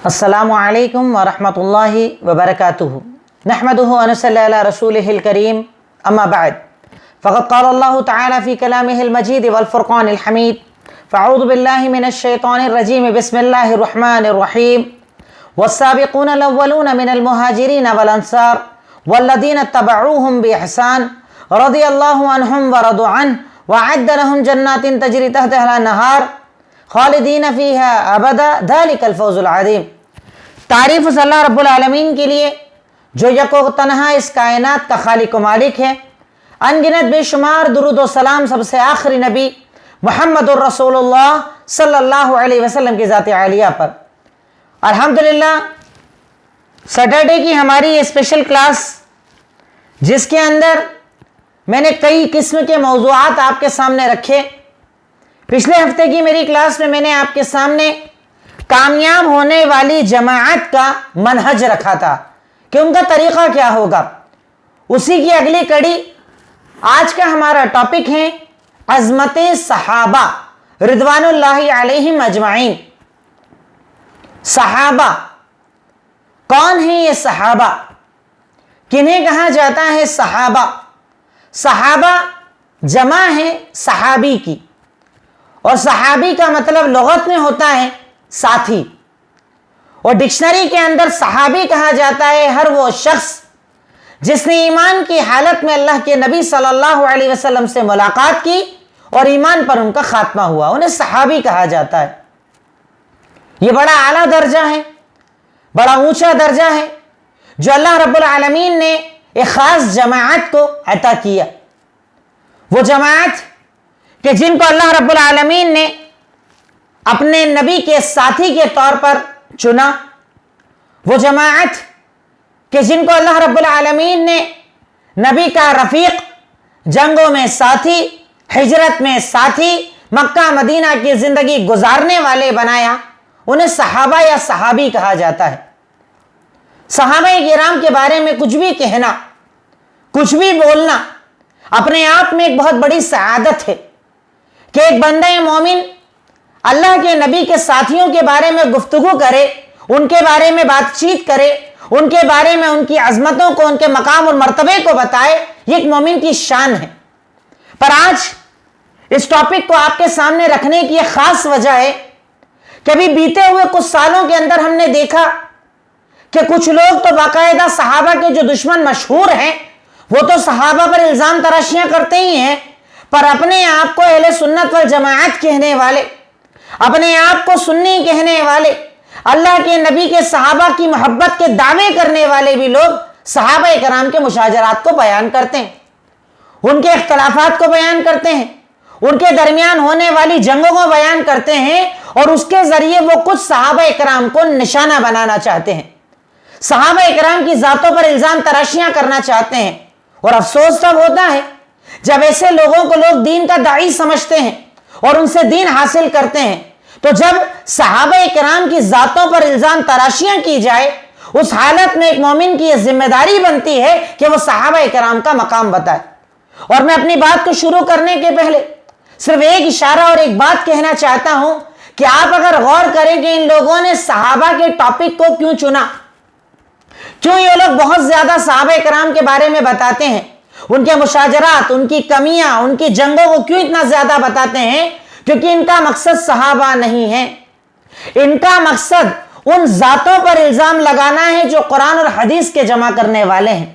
السلام علیکم ورحمۃ اللہ وبرکاتہ نحمدہ ونصلی علی رسولہ الکریم اما بعد فقد قال اللہ تعالی فی کلامہ المجید والفرقان الحمید فاعوذ باللہ من الشیطان الرجیم بسم اللہ الرحمن الرحیم والسابقون الاولون من المہاجرین والانصار والذین اتبعوہم باحسان رضی اللہ عنہم ورضوا عنہ وأعد لهم جنات تجری تحتها الانہار خالدین فیہا ابدا ذلک الفوز العظیم۔ تعریف اس اللہ رب العالمین کے لیے جو یک و تنہا اس کائنات کا خالق و مالک ہے، ان گنت بے شمار درود و سلام سب سے آخری نبی محمد الرسول اللہ صلی اللہ علیہ وسلم کی ذات عالیہ پر۔ الحمدللہ سیٹرڈے کی ہماری یہ اسپیشل کلاس، جس کے اندر میں نے کئی قسم کے موضوعات آپ کے سامنے رکھے۔ پچھلے ہفتے کی میری کلاس میں نے آپ کے سامنے کامیاب ہونے والی جماعت کا منہج رکھا تھا کہ ان کا طریقہ کیا ہوگا۔ اسی کی اگلی کڑی آج کا ہمارا ٹاپک ہے عظمت صحابہ رضوان اللہ علیہم اجمعین۔ صحابہ کون ہیں؟ یہ صحابہ کنہیں کہا جاتا ہے؟ صحابہ صحابہ جمع ہے صحابی کی، اور صحابی کا مطلب لغت میں ہوتا ہے ساتھی، اور ڈکشنری کے اندر صحابی کہا جاتا ہے ہر وہ شخص جس نے ایمان کی حالت میں اللہ کے نبی صلی اللہ علیہ وسلم سے ملاقات کی اور ایمان پر ان کا خاتمہ ہوا، انہیں صحابی کہا جاتا ہے۔ یہ بڑا اعلیٰ درجہ ہے، بڑا اونچا درجہ ہے جو اللہ رب العالمین نے ایک خاص جماعت کو عطا کیا۔ وہ جماعت کہ جن کو اللہ رب العالمین نے اپنے نبی کے ساتھی کے طور پر چنا، وہ جماعت کہ جن کو اللہ رب العالمین نے نبی کا رفیق، جنگوں میں ساتھی، ہجرت میں ساتھی، مکہ مدینہ کی زندگی گزارنے والے بنایا، انہیں صحابہ یا صحابی کہا جاتا ہے۔ صحابہ کرام کے بارے میں کچھ بھی کہنا، کچھ بھی بولنا اپنے آپ میں ایک بہت بڑی سعادت ہے کہ ایک بندہ مومن اللہ کے نبی کے ساتھیوں کے بارے میں گفتگو کرے، ان کے بارے میں بات چیت کرے، ان کے بارے میں ان کی عظمتوں کو، ان کے مقام اور مرتبے کو بتائے، یہ ایک مومن کی شان ہے۔ پر آج اس ٹاپک کو آپ کے سامنے رکھنے کی ایک خاص وجہ ہے کہ ابھی بیتے ہوئے کچھ سالوں کے اندر ہم نے دیکھا کہ کچھ لوگ تو باقاعدہ صحابہ کے جو دشمن مشہور ہیں وہ تو صحابہ پر الزام تراشیاں کرتے ہی ہیں، پر اپنے آپ کو اہل سنت والجماعت کہنے والے، اپنے آپ کو سنی کہنے والے، اللہ کے نبی کے صحابہ کی محبت کے دعوے کرنے والے بھی لوگ صحابہ کرام کے مشاجرات کو بیان کرتے ہیں، ان کے اختلافات کو بیان کرتے ہیں، ان کے درمیان ہونے والی جنگوں کو بیان کرتے ہیں، اور اس کے ذریعے وہ کچھ صحابہ کرام کو نشانہ بنانا چاہتے ہیں، صحابہ کرام کی ذاتوں پر الزام تراشیاں کرنا چاہتے ہیں۔ اور افسوس تب ہوتا ہے جب ایسے لوگوں کو لوگ دین کا داعی سمجھتے ہیں اور ان سے دین حاصل کرتے ہیں، تو جب صحابہ کرام کی ذاتوں پر الزام تراشیاں کی جائے، اس حالت میں ایک مومن کی یہ ذمہ داری بنتی ہے کہ وہ صحابہ کرام کا مقام بتائے۔ اور میں اپنی بات کو شروع کرنے کے پہلے صرف ایک اشارہ اور ایک بات کہنا چاہتا ہوں کہ آپ اگر غور کریں کہ ان لوگوں نے صحابہ کے ٹاپک کو کیوں چنا، کیوں یہ لوگ بہت زیادہ صحابہ کرام کے بارے میں بتاتے ہیں، ان کے مشاجرات، ان کی کمیاں، ان کی جنگوں کو کیوں اتنا زیادہ بتاتے ہیں؟ کیونکہ ان کا مقصد صحابہ نہیں ہے، ان کا مقصد ان ذاتوں پر الزام لگانا ہے جو قرآن اور حدیث کے جمع کرنے والے ہیں،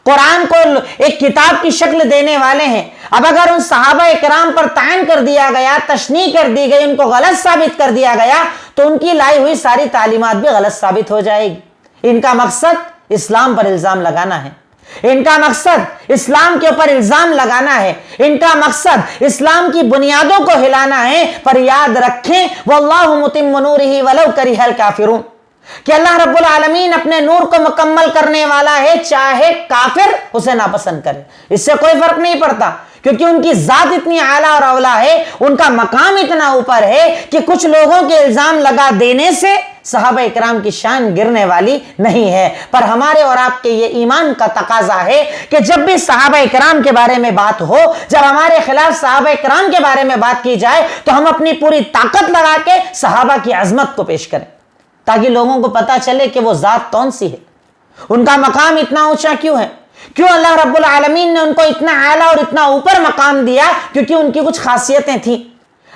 قرآن کو ایک کتاب کی شکل دینے والے ہیں۔ اب اگر ان صحابہ کرام پر تعین کر دیا گیا، تشنیع کر دی گئی، ان کو غلط ثابت کر دیا گیا، تو ان کی لائی ہوئی ساری تعلیمات بھی غلط ثابت ہو جائے گی۔ ان کا مقصد اسلام پر الزام لگانا ہے، ان کا مقصد اسلام کے اوپر الزام لگانا ہے، ان کا مقصد اسلام کی بنیادوں کو ہلانا ہے۔ پر یاد رکھیں واللہ متم نورہ ولو کرہ الکافرون، کہ اللہ رب العالمین اپنے نور کو مکمل کرنے والا ہے، چاہے کافر اسے ناپسند کرے، اس سے کوئی فرق نہیں پڑتا، کیونکہ ان کی ذات اتنی اعلیٰ اور اولیٰ ہے، ان کا مقام اتنا اوپر ہے کہ کچھ لوگوں کے الزام لگا دینے سے صحابہ اکرام کی شان گرنے والی نہیں ہے۔ پر ہمارے اور آپ کے یہ ایمان کا تقاضا ہے کہ جب بھی صحابہ اکرام کے بارے میں بات ہو، جب ہمارے خلاف صحابہ اکرام کے بارے میں بات کی جائے، تو ہم اپنی پوری طاقت لگا کے صحابہ کی عظمت کو پیش کریں۔ تاکہ لوگوں کو پتا چلے کہ وہ ذات کون سی ہے، ان کا مقام اتنا اونچا کیوں ہے، کیوں اللہ رب العالمین نے ان کو اتنا اعلیٰ اور اتنا اوپر مقام دیا، کیونکہ ان کی کچھ خاصیتیں تھیں۔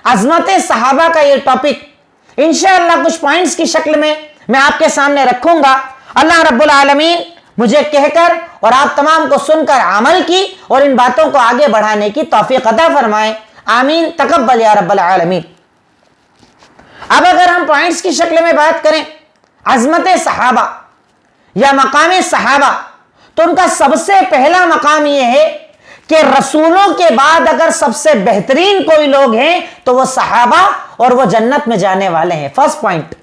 عظمت صحابہ کا یہ ٹاپک انشاءاللہ کچھ پوائنٹس کی شکل میں آپ کے سامنے رکھوں گا۔ اللہ رب العالمین مجھے کہہ کر اور آپ تمام کو سن کر عمل کی اور ان باتوں کو آگے بڑھانے کی توفیق عطا فرمائے، آمین، تقبل یا رب العالمین۔ اب اگر ہم پوائنٹس کی شکل میں بات کریں عظمت صحابہ یا مقام صحابہ، تو ان کا سب سے پہلا مقام یہ ہے کہ رسولوں کے بعد اگر سب سے بہترین کوئی لوگ ہیں تو وہ صحابہ اور وہ جنت میں جانے والے ہیں۔ فرسٹ پوائنٹ،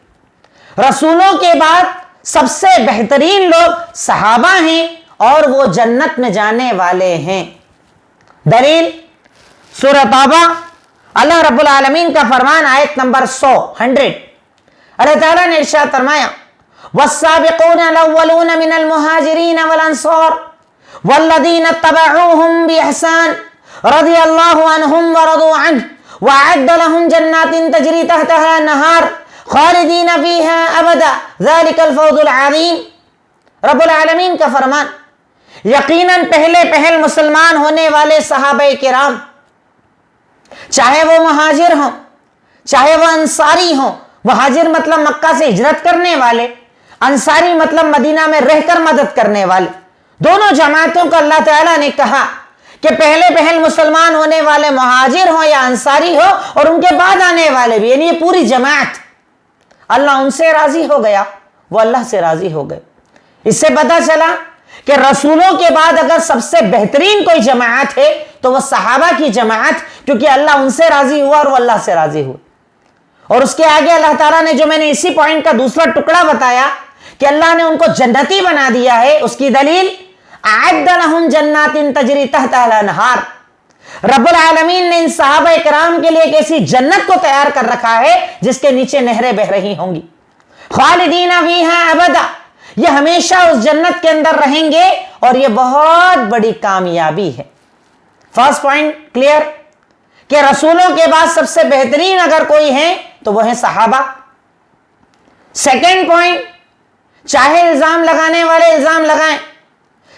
رسولوں کے بعد سب سے بہترین لوگ صحابہ ہیں اور وہ جنت میں جانے والے ہیں۔ دلیل سورہ توبہ، اللہ رب العالمین کا فرمان، آیت نمبر 100 اللہ تعالیٰ نے ارشاد فرمایا، والسابقون الاولون من المہاجرین والانصار والذین اتبعوهم بإحسان رضی اللہ عنہم ورضوا عنہ وأعد لهم جنات تجری تحتها النہار خالدین فیہا ابدا ذلک الفوز العظیم۔ رب العالمین کا فرمان، یقیناً پہلے پہل مسلمان ہونے والے صحابہ کرام، چاہے وہ مہاجر ہوں چاہے وہ انصاری ہوں، مہاجر مطلب مکہ سے ہجرت کرنے والے، انصاری مطلب مدینہ میں رہ کر مدد کرنے والے، دونوں جماعتوں کو اللہ تعالیٰ نے کہا کہ پہلے پہل مسلمان ہونے والے مہاجر ہوں یا انصاری ہو اور ان کے بعد آنے والے بھی، یعنی یہ پوری جماعت، اللہ ان سے راضی ہو گیا، وہ اللہ سے راضی ہو گئے۔ اس سے پتا چلا کہ رسولوں کے بعد اگر سب سے بہترین کوئی جماعت ہے تو وہ صحابہ کی جماعت، کیونکہ اللہ ان سے راضی ہوا اور وہ اللہ سے راضی ہوئے۔ اور اس کے آگے اللہ تعالیٰ نے جو میں نے اسی پوائنٹ کا دوسرا ٹکڑا بتایا کہ اللہ نے ان کو جنتی بنا دیا ہے، اس کی دلیل اعد لہم جنات تجری تحتها الانہار، رب العالمین نے ان صحابہ کرام کے لیے ایک ایسی جنت کو تیار کر رکھا ہے جس کے نیچے نہریں بہ رہی ہوں گی، خالدین فیہا ابدا، یہ ہمیشہ اس جنت کے اندر رہیں گے اور یہ بہت بڑی کامیابی ہے۔ فرسٹ پوائنٹ کلیئر کہ رسولوں کے بعد سب سے بہترین اگر کوئی ہیں تو وہ ہیں صحابہ۔ سیکنڈ پوائنٹ، چاہے الزام لگانے والے الزام لگائیں،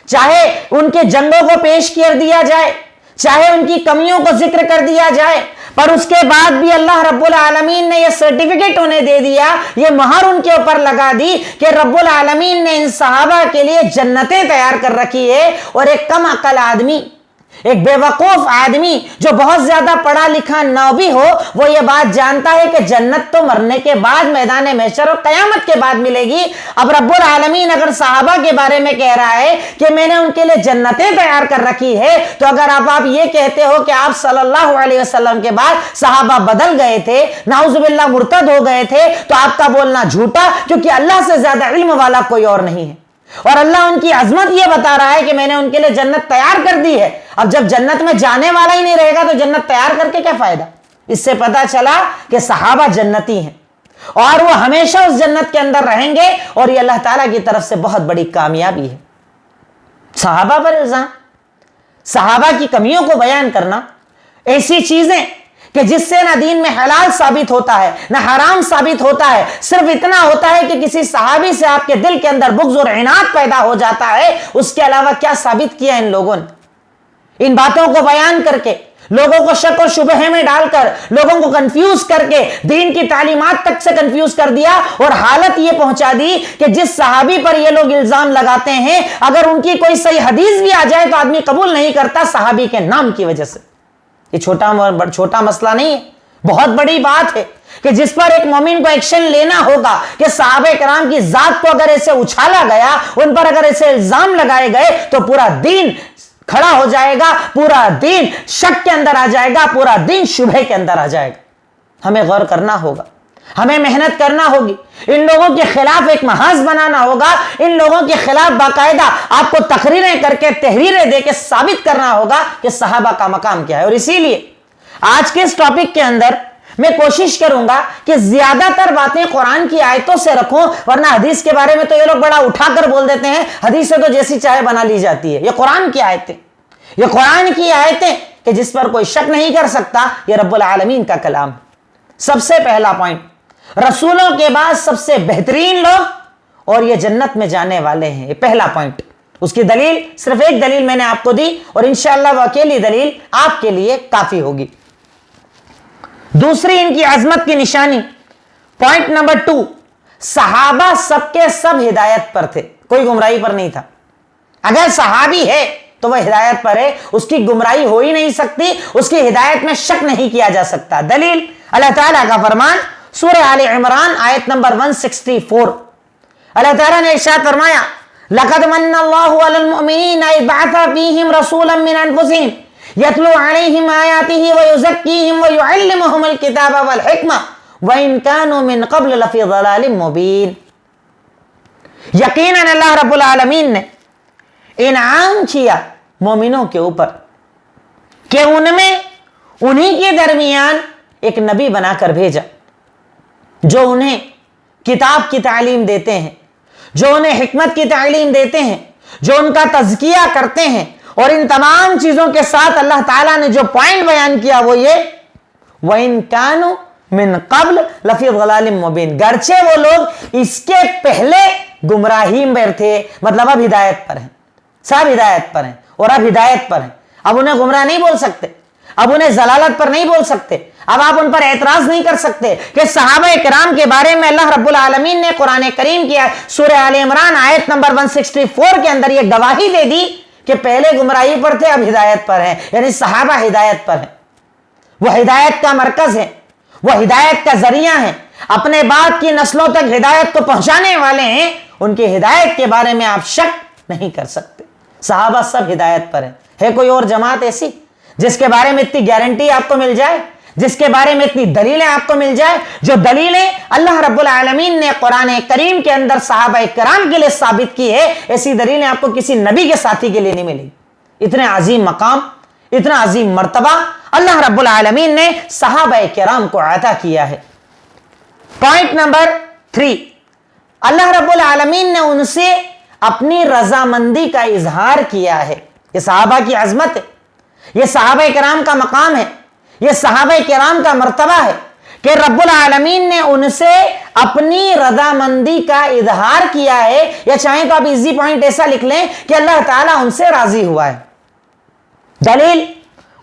چاہے ان کے جنگوں کو پیش کر دیا جائے، چاہے ان کی کمیوں کو ذکر کر دیا جائے، پر اس کے بعد بھی اللہ رب العالمین نے یہ سرٹیفکیٹ انہیں دے دیا، یہ مہر ان کے اوپر لگا دی کہ رب العالمین نے ان صحابہ کے لیے جنتیں تیار کر رکھی ہے۔ اور ایک کم عقل آدمی، ایک بے وقوف آدمی جو بہت زیادہ پڑھا لکھا نہ بھی ہو، وہ یہ بات جانتا ہے کہ جنت تو مرنے کے بعد میدان محشر اور قیامت کے بعد ملے گی۔ اب رب العالمین اگر صحابہ کے بارے میں کہہ رہا ہے کہ میں نے ان کے لیے جنتیں تیار کر رکھی ہے، تو اگر آپ یہ کہتے ہو کہ آپ صلی اللہ علیہ وسلم کے بعد صحابہ بدل گئے تھے، نعوذ باللہ مرتد ہو گئے تھے، تو آپ کا بولنا جھوٹا، کیونکہ اللہ سے زیادہ علم والا کوئی اور نہیں ہے۔ اور اللہ ان کی عظمت یہ بتا رہا ہے کہ میں نے ان کے لیے جنت تیار کر دی ہے۔ اب جب جنت میں جانے والا ہی نہیں رہے گا تو جنت تیار کر کے کیا فائدہ؟ اس سے پتا چلا کہ صحابہ جنتی ہیں اور وہ ہمیشہ اس جنت کے اندر رہیں گے، اور یہ اللہ تعالیٰ کی طرف سے بہت بڑی کامیابی ہے۔ صحابہ پر الزام، صحابہ کی کمیوں کو بیان کرنا، ایسی چیزیں کہ جس سے نہ دین میں حلال ثابت ہوتا ہے نہ حرام ثابت ہوتا ہے، صرف اتنا ہوتا ہے کہ کسی صحابی سے آپ کے دل کے اندر بغض اور عناد پیدا ہو جاتا ہے، اس کے علاوہ کیا ثابت کیا ان لوگوں نے؟ ان باتوں کو بیان کر کے، لوگوں کو شک و شبہے میں ڈال کر، لوگوں کو کنفیوز کر کے، دین کی تعلیمات تک سے کنفیوز کر دیا، اور حالت یہ پہنچا دی کہ جس صحابی پر یہ لوگ الزام لگاتے ہیں، اگر ان کی کوئی صحیح حدیث بھی آ جائے تو آدمی قبول نہیں کرتا صحابی کے نام کی وجہ سے۔ یہ چھوٹا مسئلہ نہیں ہے، بہت بڑی بات ہے کہ جس پر ایک مومن کو ایکشن لینا ہوگا کہ صحابہ کرام کی ذات کو اگر ایسے اچھالا گیا، ان پر اگر ایسے الزام لگائے گئے تو پورا دین کھڑا ہو جائے گا، پورا دین شک کے اندر آ جائے گا، پورا دین شبہے کے اندر آ جائے گا۔ ہمیں غور کرنا ہوگا، ہمیں محنت کرنا ہوگی، ان لوگوں کے خلاف ایک محاذ بنانا ہوگا، ان لوگوں کے خلاف باقاعدہ آپ کو تقریریں کر کے، تحریریں دے کے ثابت کرنا ہوگا کہ صحابہ کا مقام کیا ہے۔ اور اسی لیے آج کے اس ٹاپک کے اندر میں کوشش کروں گا کہ زیادہ تر باتیں قرآن کی آیتوں سے رکھوں، ورنہ حدیث کے بارے میں تو یہ لوگ بڑا اٹھا کر بول دیتے ہیں، حدیثیں تو جیسی چاہے بنا لی جاتی ہے۔ یہ قرآن کی آیتیں، یہ قرآن کی آیتیں کہ جس پر کوئی شک نہیں کر سکتا، یہ رب العالمین کا کلام۔ سب سے پہلا پوائنٹ، رسولوں کے بعد سب سے بہترین لوگ اور یہ جنت میں جانے والے ہیں. یہ پہلا پوائنٹ. اس کی دلیل صرف ایک دلیل میں نے آپ کو دی اور انشاءاللہ وہ اکیلی دلیل آپ کے لیے کافی ہوگی. دوسری ان کی عظمت کی نشانی پوائنٹ نمبر 2، صحابہ سب کے سب ہدایت پر تھے، کوئی گمراہی پر نہیں تھا. اگر صحابی ہے تو وہ ہدایت پر ہے، اس کی گمراہی ہو ہی نہیں سکتی، اس کی ہدایت میں شک نہیں کیا جا سکتا. دلیل اللہ تعالیٰ کا فرمان سورہ آل عمران آیت نمبر 164. اللہ تعالیٰ نے ارشاد فرمایا لَقَدْ مَنَّ اللَّهُ عَلَى الْمُؤْمِنِينَ إِذْ بَعَثَ فِيهِمْ رَسُولًا مِّنْ أَنفُسِهِمْ يَتْلُو عَلَيْهِمْ آيَاتِهِ وَيُزَكِّيهِمْ وَيُعَلِّمُهُمُ الْكِتَابَ وَالْحِكْمَةَ وَإِنْ كَانُوا مِنْ قَبْلُ لَفِي ضَلَالٍ مُّبِينٍ. یقیناً اللہ رب العالمین نے انعام کیا مومنوں کے اوپر کہ ان میں انہی کے درمیان ایک نبی بنا کر بھیجا جو انہیں کتاب کی تعلیم دیتے ہیں، جو انہیں حکمت کی تعلیم دیتے ہیں، جو ان کا تزکیہ کرتے ہیں. اور ان تمام چیزوں کے ساتھ اللہ تعالیٰ نے جو پوائنٹ بیان کیا وہ یہ وَإِن كَانُوا مِن قَبْلُ لَفِي ضَلَالٍ مُّبِينٍ، گرچہ وہ لوگ اس کے پہلے گمراہی میں تھے، مطلب اب ہدایت پر ہیں، سب ہدایت پر ہیں اور اب ہدایت پر ہیں. اب انہیں گمراہ نہیں بول سکتے، اب انہیں ضلالت پر نہیں بول سکتے، اب آپ ان پر اعتراض نہیں کر سکتے. کہ صحابہ کرام کے بارے میں اللہ رب العالمین نے قرآن کریم کی سورہ آل عمران آیت نمبر 164 کے اندر یہ گواہی دے دی کہ پہلے گمراہی پر تھے اب ہدایت پر ہیں، یعنی صحابہ ہدایت پر ہیں، وہ ہدایت کا مرکز ہے، وہ ہدایت کا ذریعہ ہیں، اپنے بعد کی نسلوں تک ہدایت کو پہنچانے والے ہیں. ان کی ہدایت کے بارے میں آپ شک نہیں کر سکتے. صحابہ سب ہدایت پر ہیں. ہے کوئی اور جماعت ایسی جس کے بارے میں اتنی گارنٹی آپ کو مل جائے، جس کے بارے میں اتنی دلیلیں آپ کو مل جائے؟ جو دلیلیں اللہ رب العالمین نے قرآن کریم کے اندر صحابہ کرام کے لیے ثابت کی ہے، ایسی دلیلیں آپ کو کسی نبی کے ساتھی کے لیے نہیں ملیں. اتنے عظیم مقام، اتنا عظیم مرتبہ اللہ رب العالمین نے صحابہ کرام کو عطا کیا ہے. پوائنٹ نمبر 3، اللہ رب العالمین نے ان سے اپنی رضامندی کا اظہار کیا ہے. یہ صحابہ کی عظمت ہے، یہ صحابہ کرام کا مقام ہے، یہ صحابہ کرام کا مرتبہ ہے کہ رب العالمین نے ان سے اپنی رضامندی کا اظہار کیا ہے. یا چاہیں تو آپ ایزی پوائنٹ ایسا لکھ لیں کہ اللہ تعالیٰ ان سے راضی ہوا ہے. دلیل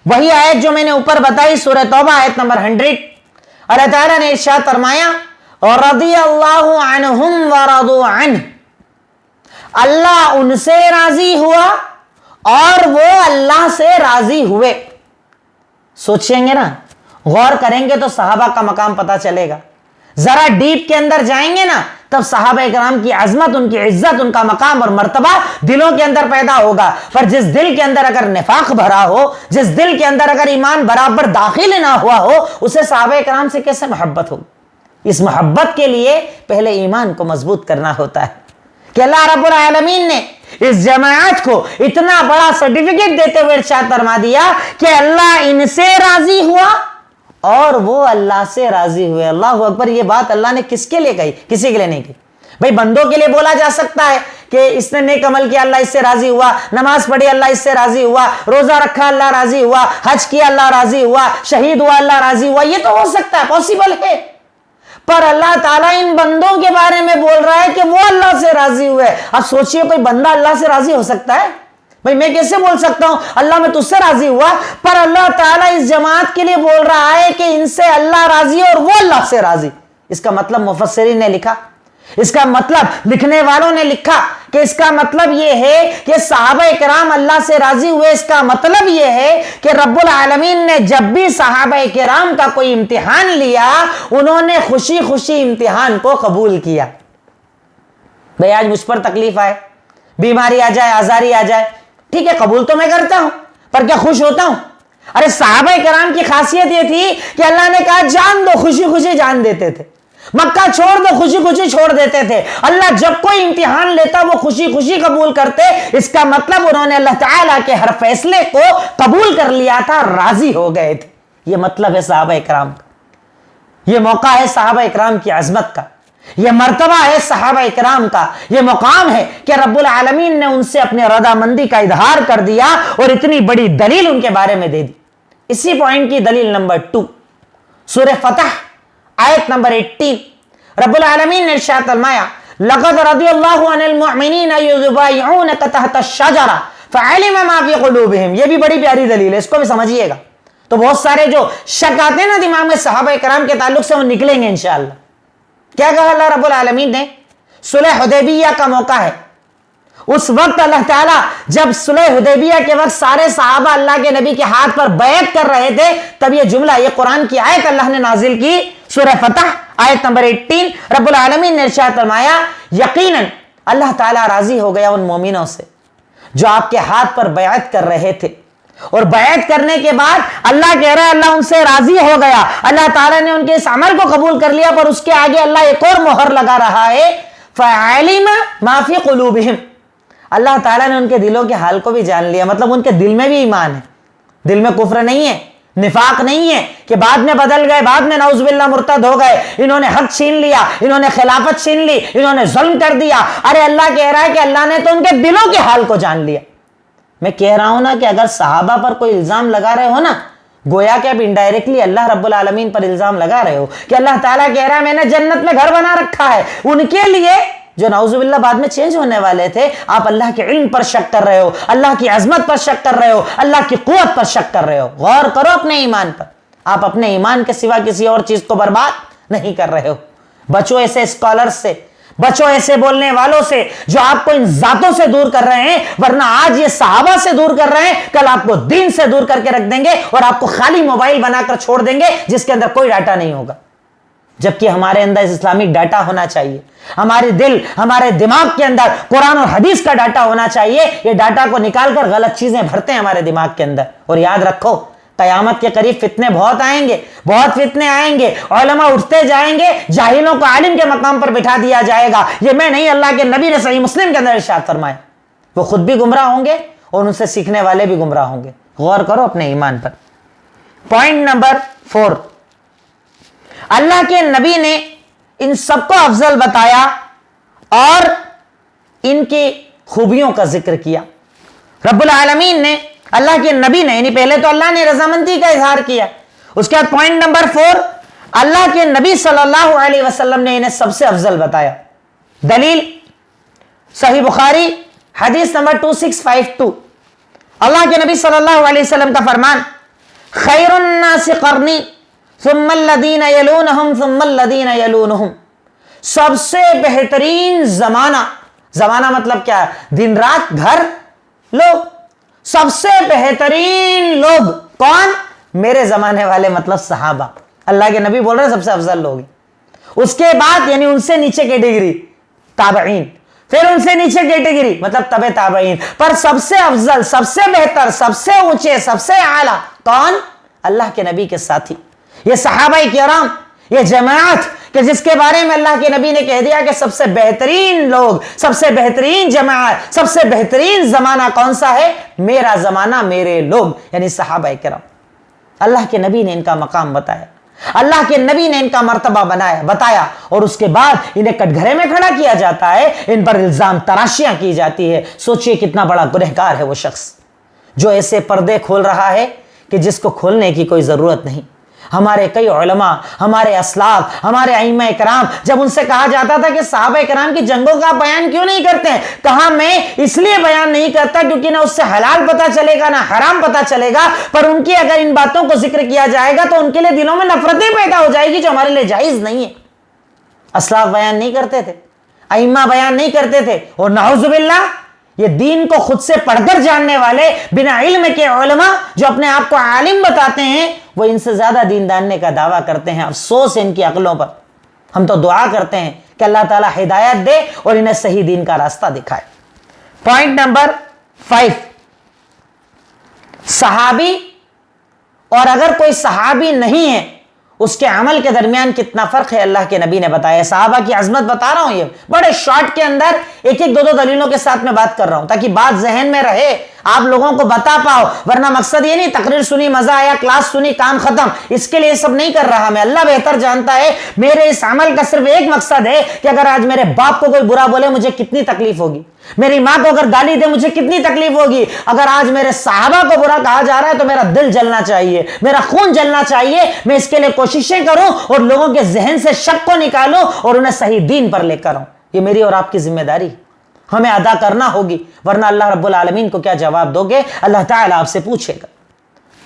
وہی آیت جو میں نے اوپر بتائی سورہ توبہ آیت نمبر 100. اللہ تعالیٰ نے ارشاد فرمایا رضی اللہ عنہم ورضوا عنہ، اللہ ان سے راضی ہوا اور وہ اللہ سے راضی ہوئے. سوچیں گے نا، غور کریں گے تو صحابہ کا مقام پتہ چلے گا. ذرا ڈیپ کے اندر جائیں گے نا تب صحابہ کرام کی عظمت، ان کی عزت، ان کا مقام اور مرتبہ دلوں کے اندر پیدا ہوگا. پر جس دل کے اندر اگر نفاق بھرا ہو، جس دل کے اندر اگر ایمان برابر داخل نہ ہوا ہو، اسے صحابہ کرام سے کیسے محبت ہوگی؟ اس محبت کے لیے پہلے ایمان کو مضبوط کرنا ہوتا ہے. کہ اللہ رب العالمین نے اس جماعت کو اتنا بڑا سرٹیفکیٹ دیتے ہوئے ارشاد فرما دیا کہ اللہ ان سے راضی ہوا اور وہ اللہ سے راضی ہوئے. اللہ اکبر. یہ بات اللہ نے کس کے لیے کہی؟ کسی کے لیے نہیں کہی. بھئی بندوں کے لیے بولا جا سکتا ہے کہ اس نے نیک عمل کیا اللہ اس سے راضی ہوا، نماز پڑھی اللہ اس سے راضی ہوا، روزہ رکھا اللہ راضی ہوا، حج کیا اللہ راضی ہوا، شہید ہوا اللہ راضی ہوا. یہ تو ہو سکتا ہے، پاسبل ہے. پر اللہ تعالیٰ ان بندوں کے بارے میں بول رہا ہے کہ وہ اللہ سے راضی ہوئے. اب سوچئے کوئی بندہ اللہ سے راضی ہو سکتا ہے؟ بھئی میں کیسے بول سکتا ہوں اللہ میں تجھ سے راضی ہوا؟ پر اللہ تعالیٰ اس جماعت کے لیے بول رہا ہے کہ ان سے اللہ راضی اور وہ اللہ سے راضی. اس کا مطلب مفسرین نے لکھا، اس کا مطلب لکھنے والوں نے لکھا کہ اس کا مطلب یہ ہے کہ صحابہ کرام اللہ سے راضی ہوئے. اس کا مطلب یہ ہے کہ رب العالمین نے جب بھی صحابہ کرام کا کوئی امتحان لیا، انہوں نے خوشی خوشی امتحان کو قبول کیا. بھئی آج مجھ پر تکلیف آئے، بیماری آ جائے، آزاری آ جائے، ٹھیک ہے قبول تو میں کرتا ہوں، پر کیا خوش ہوتا ہوں؟ ارے صحابہ کرام کی خاصیت یہ تھی کہ اللہ نے کہا جان دو، خوشی خوشی جان دیتے تھے. مکہ چھوڑ دو، خوشی خوشی چھوڑ دیتے تھے. اللہ جب کوئی امتحان لیتا وہ خوشی خوشی قبول کرتے. اس کا مطلب انہوں نے اللہ تعالیٰ کے ہر فیصلے کو قبول کر لیا تھا، راضی ہو گئے تھے. یہ مطلب ہے صحابہ کرام کا، یہ موقع ہے صحابہ کرام کی عظمت کا، یہ مرتبہ ہے صحابہ کرام کا، یہ مقام ہے کہ رب العالمین نے ان سے اپنے رضامندی کا اظہار کر دیا اور اتنی بڑی دلیل ان کے بارے میں دے دی. اسی پوائنٹ کی دلیل نمبر 2 سورہ فتح آیت نمبر 18. رب العالمین نے ارشاد فرمایا لقد رضی اللہ عن المؤمنین یبایعونک تحت الشجرہ فعلم ما فی قلوبہم. یہ بھی بڑی پیاری دلیل ہے, اس کو بھی سمجھیے گا. تو بہت سارے جو شک آتے ہیں نا دماغ میں صحابہ کرام کے تعلق سے, وہ نکلیں گے انشاءاللہ. کیا کہا اللہ رب العالمین نے؟ صلح حدیبیہ کا موقع ہے. اس وقت اللہ تعالیٰ جب صلح حدیبیہ کے وقت سارے صحابہ اللہ کے نبی کے ہاتھ پر بیعت کر رہے تھے, تب یہ جملہ, یہ قرآن کی آیت اللہ نے نازل کی, سورہ فتح آیت نمبر 18. رب العالمین نے ارشاد فرمایا یقیناً اللہ تعالیٰ راضی ہو گیا ان مومنوں سے جو آپ کے ہاتھ پر بیعت کر رہے تھے, اور بیعت کرنے کے بعد اللہ کہہ رہا ہے اللہ ان سے راضی ہو گیا, اللہ تعالیٰ نے ان کے اس عمل کو قبول کر لیا, پر اس کے آگے اللہ ایک اور مہر لگا رہا ہے فَعَلِمَ مَا فِي قُلُوبِهِمْ. اللہ تعالیٰ نے ان کے دلوں کے حال کو بھی جان لیا. مطلب ان کے دل میں بھی ایمان ہے, دل میں کفر نہیں ہے, نفاق نہیں ہے کہ بعد میں بدل گئے, بعد میں نعوذ باللہ مرتد ہو گئے, انہوں نے حق چھین لیا, انہوں نے خلافت چھین لی, انہوں نے ظلم کر دیا. ارے اللہ کہہ رہا ہے کہ اللہ نے تو ان کے دلوں کے حال کو جان لیا. میں کہہ رہا ہوں نا کہ اگر صحابہ پر کوئی الزام لگا رہے ہو نا, گویا کہ اب انڈائریکٹلی اللہ رب العالمین پر الزام لگا رہے ہو کہ اللہ تعالیٰ کہہ رہا ہے میں نے جنت میں گھر بنا رکھا ہے ان کے لیے جو نعوذ باللہ بعد میں چینج ہونے والے تھے. آپ اللہ کے علم پر شک کر رہے ہو, اللہ کی عظمت پر شک کر رہے ہو, اللہ کی قوت پر شک کر رہے ہو. غور کرو اپنے ایمان پر, آپ اپنے ایمان کے سوا کسی اور چیز کو برباد نہیں کر رہے ہو. بچو ایسے اسکالر سے, بچو ایسے بولنے والوں سے جو آپ کو ان ذاتوں سے دور کر رہے ہیں, ورنہ آج یہ صحابہ سے دور کر رہے ہیں, کل آپ کو دین سے دور کر کے رکھ دیں گے اور آپ کو خالی موبائل بنا کر چھوڑ دیں گے جس کے اندر کوئی ڈاٹا نہیں ہوگا. جبکہ ہمارے اندر اسلامک ڈاٹا ہونا چاہیے, ہمارے دل, ہمارے دماغ کے اندر قرآن اور حدیث کا ڈاٹا ہونا چاہیے. یہ ڈاٹا کو نکال کر غلط چیزیں بھرتے ہیں ہمارے دماغ کے اندر. اور یاد رکھو قیامت کے قریب فتنے بہت آئیں گے, بہت فتنے آئیں گے, علماء اٹھتے جائیں گے, جاہلوں کو عالم کے مقام پر بٹھا دیا جائے گا. یہ میں نہیں, اللہ کے نبی نے صحیح مسلم کے اندر ارشاد فرمایا. وہ خود بھی گمراہ ہوں گے اور ان سے سیکھنے والے بھی گمراہ ہوں گے. غور کرو اپنے ایمان پر. پوائنٹ نمبر 4, اللہ کے نبی نے ان سب کو افضل بتایا اور ان کی خوبیوں کا ذکر کیا. رب العالمین نے, اللہ کے نبی نے, یعنی پہلے تو اللہ نے رضامندی کا اظہار کیا, اس کے بعد پوائنٹ نمبر 4 اللہ کے نبی صلی اللہ علیہ وسلم نے انہیں سب سے افضل بتایا. دلیل صحیح بخاری حدیث نمبر 2652, اللہ کے نبی صلی اللہ علیہ وسلم کا فرمان خیر الناس قرنی ثم الذین یلونہم ثم الذین یلونہم. سب سے بہترین زمانہ, زمانہ مطلب کیا, دن رات گھر لوگ, سب سے بہترین لوگ کون, میرے زمانے والے, مطلب صحابہ. اللہ کے نبی بول رہے ہیں سب سے افضل لوگ. اس کے بعد یعنی ان سے نیچے کیٹیگری تابعین, پھر ان سے نیچے کیٹیگری مطلب تبع تابعین, پر سب سے افضل, سب سے بہتر, سب سے اونچے, سب سے اعلیٰ کون, اللہ کے نبی کے ساتھی. یہ صحابہ کرام, یہ جماعت کہ جس کے بارے میں اللہ کے نبی نے کہہ دیا کہ سب سے بہترین لوگ, سب سے بہترین جماعت, سب سے بہترین زمانہ کون سا ہے, میرا زمانہ, میرے لوگ, یعنی صحابہ کرام. اللہ کے نبی نے ان کا مقام بتایا, اللہ کے نبی نے ان کا مرتبہ بتایا, اور اس کے بعد انہیں کٹگھرے میں کھڑا کیا جاتا ہے, ان پر الزام تراشیاں کی جاتی ہے. سوچئے کتنا بڑا گنہگار ہے وہ شخص جو ایسے پردے کھول رہا ہے کہ جس کو کھولنے کی کوئی ضرورت نہیں. ہمارے کئی علماء, ہمارے اسلاف, ہمارے ائمہ کرام, جب ان سے کہا جاتا تھا کہ صحابہ کرام کی جنگوں کا بیان کیوں نہیں کرتے ہیں, کہا میں اس لیے بیان نہیں کرتا کیونکہ نہ اس سے حلال پتہ چلے گا نہ حرام پتہ چلے گا, پر ان کی اگر ان باتوں کو ذکر کیا جائے گا تو ان کے لیے دلوں میں نفرتیں پیدا ہو جائے گی جو ہمارے لیے جائز نہیں ہے. اسلاف بیان نہیں کرتے تھے, ائمہ بیان نہیں کرتے تھے, اور نعوذ باللہ یہ دین کو خود سے پڑھ کر جاننے والے بنا علم کے علماء جو اپنے آپ کو عالم بتاتے ہیں, وہ ان سے زیادہ دین داننے کا دعویٰ کرتے ہیں. افسوس ہے ان کی عقلوں پر. ہم تو دعا کرتے ہیں کہ اللہ تعالیٰ ہدایت دے اور انہیں صحیح دین کا راستہ دکھائے. پوائنٹ نمبر 5, صحابی اور اگر کوئی صحابی نہیں ہے اس کے عمل کے درمیان کتنا فرق ہے اللہ کے نبی نے بتایا. صحابہ کی عظمت بتا رہا ہوں, یہ بڑے شارٹ کے اندر ایک ایک دو دلیلوں کے ساتھ میں بات کر رہا ہوں تاکہ بات ذہن میں رہے. آپ لوگوں کو بتا پاؤ، ورنہ مقصد یہ نہیں تقریر سنی، مزہ آیا، کلاس سنی، کام ختم، اس کے لیے سب نہیں کر رہا میں، اللہ بہتر جانتا ہے میرے اس عمل کا صرف ایک مقصد ہے کہ اگر آج میرے باپ کو کوئی برا بولے مجھے کتنی تکلیف ہوگی، میری ماں کو اگر گالی دے مجھے کتنی تکلیف ہوگی، اگر آج میرے صحابہ کو برا کہا جا رہا ہے تو میرا دل جلنا چاہیے، میرا خون جلنا چاہیے، میں اس کے لیے کوششیں کروں اور لوگوں کے ذہن سے شک کو نکالوں اور انہیں صحیح دین پر لے کر آؤں۔ یہ میری اور آپ کی ذمہ داری ہمیں ادا کرنا ہوگی، ورنہ اللہ رب العالمین کو کیا جواب دو گے؟ اللہ تعالیٰ آپ سے پوچھے گا۔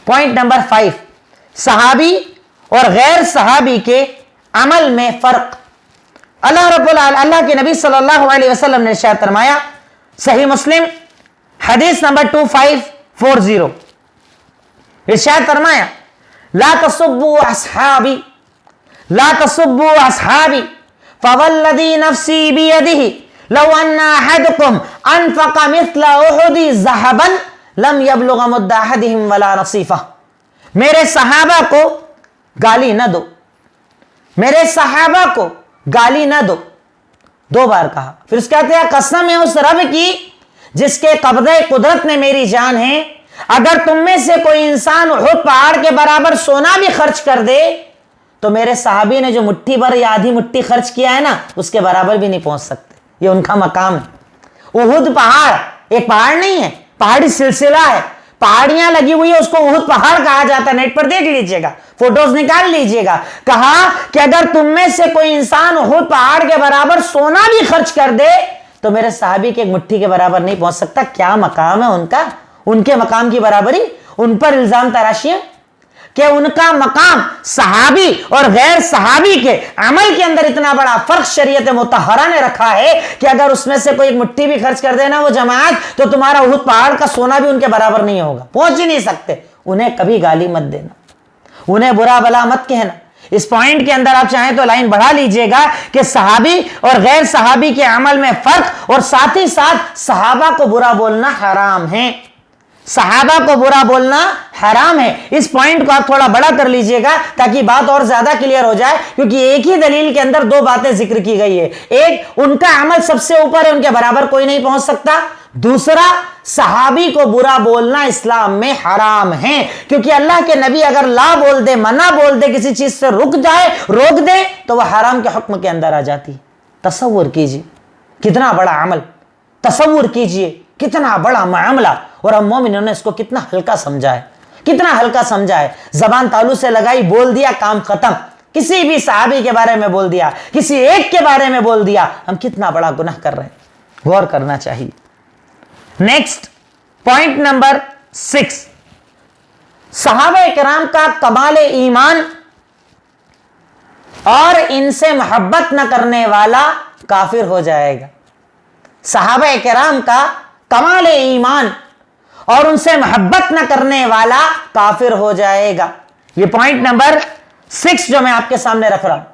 پوائنٹ نمبر 5، صحابی اور غیر صحابی کے عمل میں فرق۔ اللہ کے نبی صلی اللہ علیہ وسلم نے ارشاد فرمایا، صحیح مسلم حدیث نمبر 2540، ارشاد فرمایا، لا تسبوا اصحابی لا تسبوا اصحابی فوالذی نفسی بیدہ لو ان احدکم انفق مثل احد ذہبا لم یبلغ مد احدہم ولا نصیفہ۔ میرے صحابہ کو گالی نہ دو، میرے صحابہ کو گالی نہ دو، 2 بار کہا، پھر اس کہتے ہیں قسم ہے اس رب کی جس کے قبضہ قدرت نے میری جان ہے، اگر تم میں سے کوئی انسان احد پہاڑ کے برابر سونا بھی خرچ کر دے تو میرے صحابی نے جو مٹھی بھر یا آدھی مٹھی خرچ کیا ہے نا اس کے برابر بھی نہیں پہنچ سکتے، یہ ان کا مقام ہے۔ احد پہاڑ ایک پہاڑ نہیں ہے، پہاڑی سلسلہ ہے، پہاڑیاں لگی ہوئی ہے، اس کو احد پہاڑ کہا جاتا ہے، نیٹ پر دیکھ لیجئے گا، فوٹوز نکال لیجئے گا۔ کہا کہ اگر تم میں سے کوئی انسان احد پہاڑ کے برابر سونا بھی خرچ کر دے تو میرے صحابی کے ایک مٹھی کے برابر نہیں پہنچ سکتا۔ کیا مقام ہے ان کا، ان کے مقام کی برابری، ان پر الزام تراشیاں کہ ان کا مقام صحابی اور غیر صحابی کے عمل کے اندر اتنا بڑا فرق شریعت مطہرہ نے رکھا ہے کہ اگر اس میں سے کوئی ایک مٹھی بھی خرچ کر دینا وہ جماعت تو تمہارا احد پہاڑ کا سونا بھی ان کے برابر نہیں ہوگا، پہنچ ہی نہیں سکتے۔ انہیں کبھی گالی مت دینا، انہیں برا بلا مت کہنا۔ اس پوائنٹ کے اندر آپ چاہیں تو لائن بڑھا لیجئے گا کہ صحابی اور غیر صحابی کے عمل میں فرق، اور ساتھ ہی ساتھ صحابہ کو برا بولنا حرام ہے، صحابہ کو برا بولنا حرام ہے۔ اس پوائنٹ کو آپ تھوڑا بڑا کر لیجئے گا تاکہ بات اور زیادہ کلیئر ہو جائے، کیونکہ ایک ہی دلیل کے اندر 2 باتیں ذکر کی گئی ہے، ایک ان کا عمل سب سے اوپر ہے، ان کے برابر کوئی نہیں پہنچ سکتا، دوسرا صحابی کو برا بولنا اسلام میں حرام ہے، کیونکہ اللہ کے نبی اگر لا بول دے، منع بول دے، کسی چیز سے روک دے تو وہ حرام کے حکم کے اندر آ جاتی۔ تصور کیجئے کتنا بڑا عمل، تصور کیجئے کتنا بڑا معاملہ، اور ہم مومنوں نے اس کو کتنا ہلکا سمجھا ہے، کتنا ہلکا سمجھا ہے۔ زبان تالو سے لگائی، بول دیا، کام ختم۔ کسی بھی صحابی کے بارے میں بول دیا، کسی ایک کے بارے میں بول دیا، ہم کتنا بڑا گناہ کر رہے ہیں، غور کرنا چاہیے۔ نیکسٹ پوائنٹ نمبر 6، صحابہ کرام کا کمال ایمان اور ان سے محبت نہ کرنے والا کافر ہو جائے گا۔ صحابہ کرام کا کمال ایمان اور ان سے محبت نہ کرنے والا کافر ہو جائے گا۔ یہ پوائنٹ نمبر 6 جو میں آپ کے سامنے رکھ رہا ہوں،